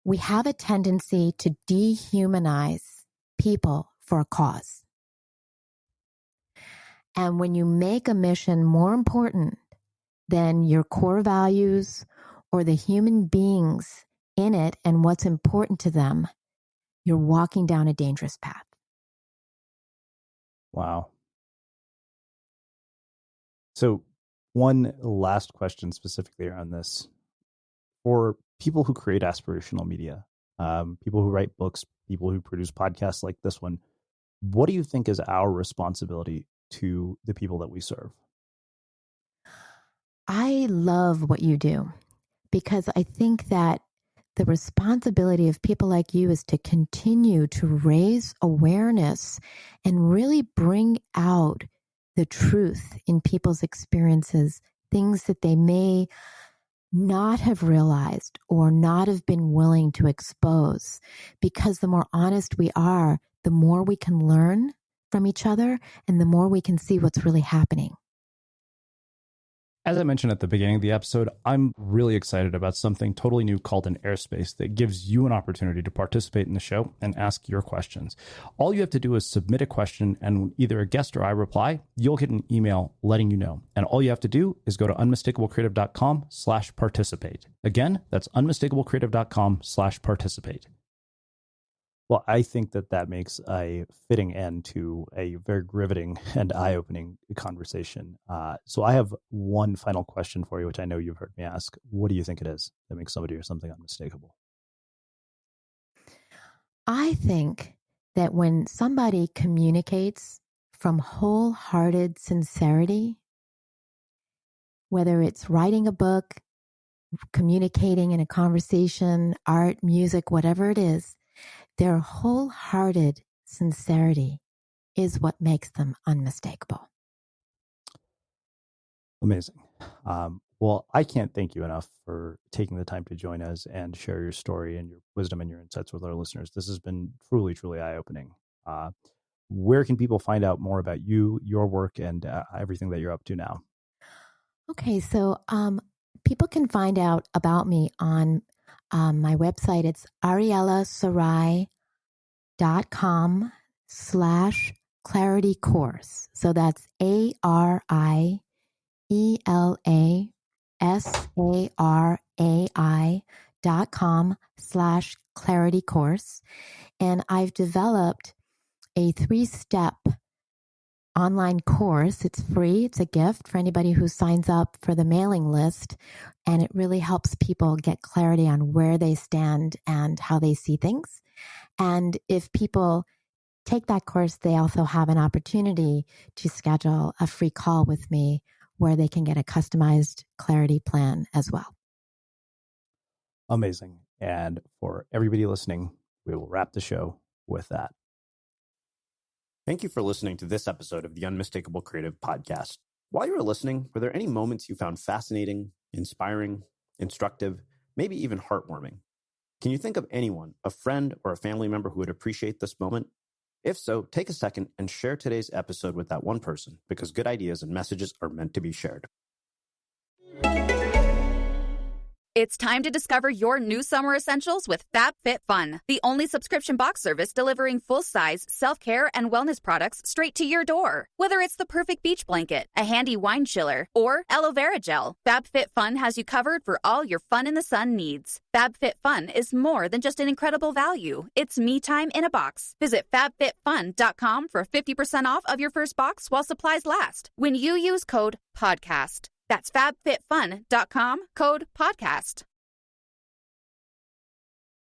A: we have a tendency to dehumanize people for a cause. And when you make a mission more important than your core values or the human beings in it and what's important to them, you're walking down a dangerous path.
B: Wow. So one last question specifically around this. For people who create aspirational media, people who write books, people who produce podcasts like this one, what do you think is our responsibility to the people that we serve?
A: I love what you do because I think that the responsibility of people like you is to continue to raise awareness and really bring out the truth in people's experiences, things that they may not have realized or not have been willing to expose. Because the more honest we are, the more we can learn from each other and the more we can see what's really happening.
B: As I mentioned at the beginning of the episode, I'm really excited about something totally new called an Airspace that gives you an opportunity to participate in the show and ask your questions. All you have to do is submit a question, and when either a guest or I reply, you'll get an email letting you know. And all you have to do is go to unmistakablecreative.com/participate. Again, that's unmistakablecreative.com/participate. Well, I think that makes a fitting end to a very riveting and eye-opening conversation. So I have one final question for you, which I know you've heard me ask. What do you think it is that makes somebody or something unmistakable?
A: I think that when somebody communicates from wholehearted sincerity, whether it's writing a book, communicating in a conversation, art, music, whatever it is, their wholehearted sincerity is what makes them unmistakable.
B: Amazing. Well, I can't thank you enough for taking the time to join us and share your story and your wisdom and your insights with our listeners. This has been truly, truly eye-opening. Where can people find out more about you, your work, and everything that you're up to now?
A: Okay, so people can find out about me on my website. It's arielasarai.com/clarity course. So that's ARIELASARAI.com/clarity course. And I've developed a 3-step online course. It's free. It's a gift for anybody who signs up for the mailing list. And it really helps people get clarity on where they stand and how they see things. And if people take that course, they also have an opportunity to schedule a free call with me where they can get a customized clarity plan as well.
B: Amazing. And for everybody listening, we will wrap the show with that.
F: Thank you for listening to this episode of the Unmistakable Creative Podcast. While you were listening, were there any moments you found fascinating, inspiring, instructive, maybe even heartwarming? Can you think of anyone, a friend or a family member who would appreciate this moment? If so, take a second and share today's episode with that one person, because good ideas and messages are meant to be shared.
G: It's time to discover your new summer essentials with FabFitFun, the only subscription box service delivering full-size self-care and wellness products straight to your door. Whether it's the perfect beach blanket, a handy wine chiller, or aloe vera gel, FabFitFun has you covered for all your fun in the sun needs. FabFitFun is more than just an incredible value. It's me time in a box. Visit FabFitFun.com for 50% off of your first box while supplies last when you use code PODCAST. That's FabFitFun.com, code PODCAST.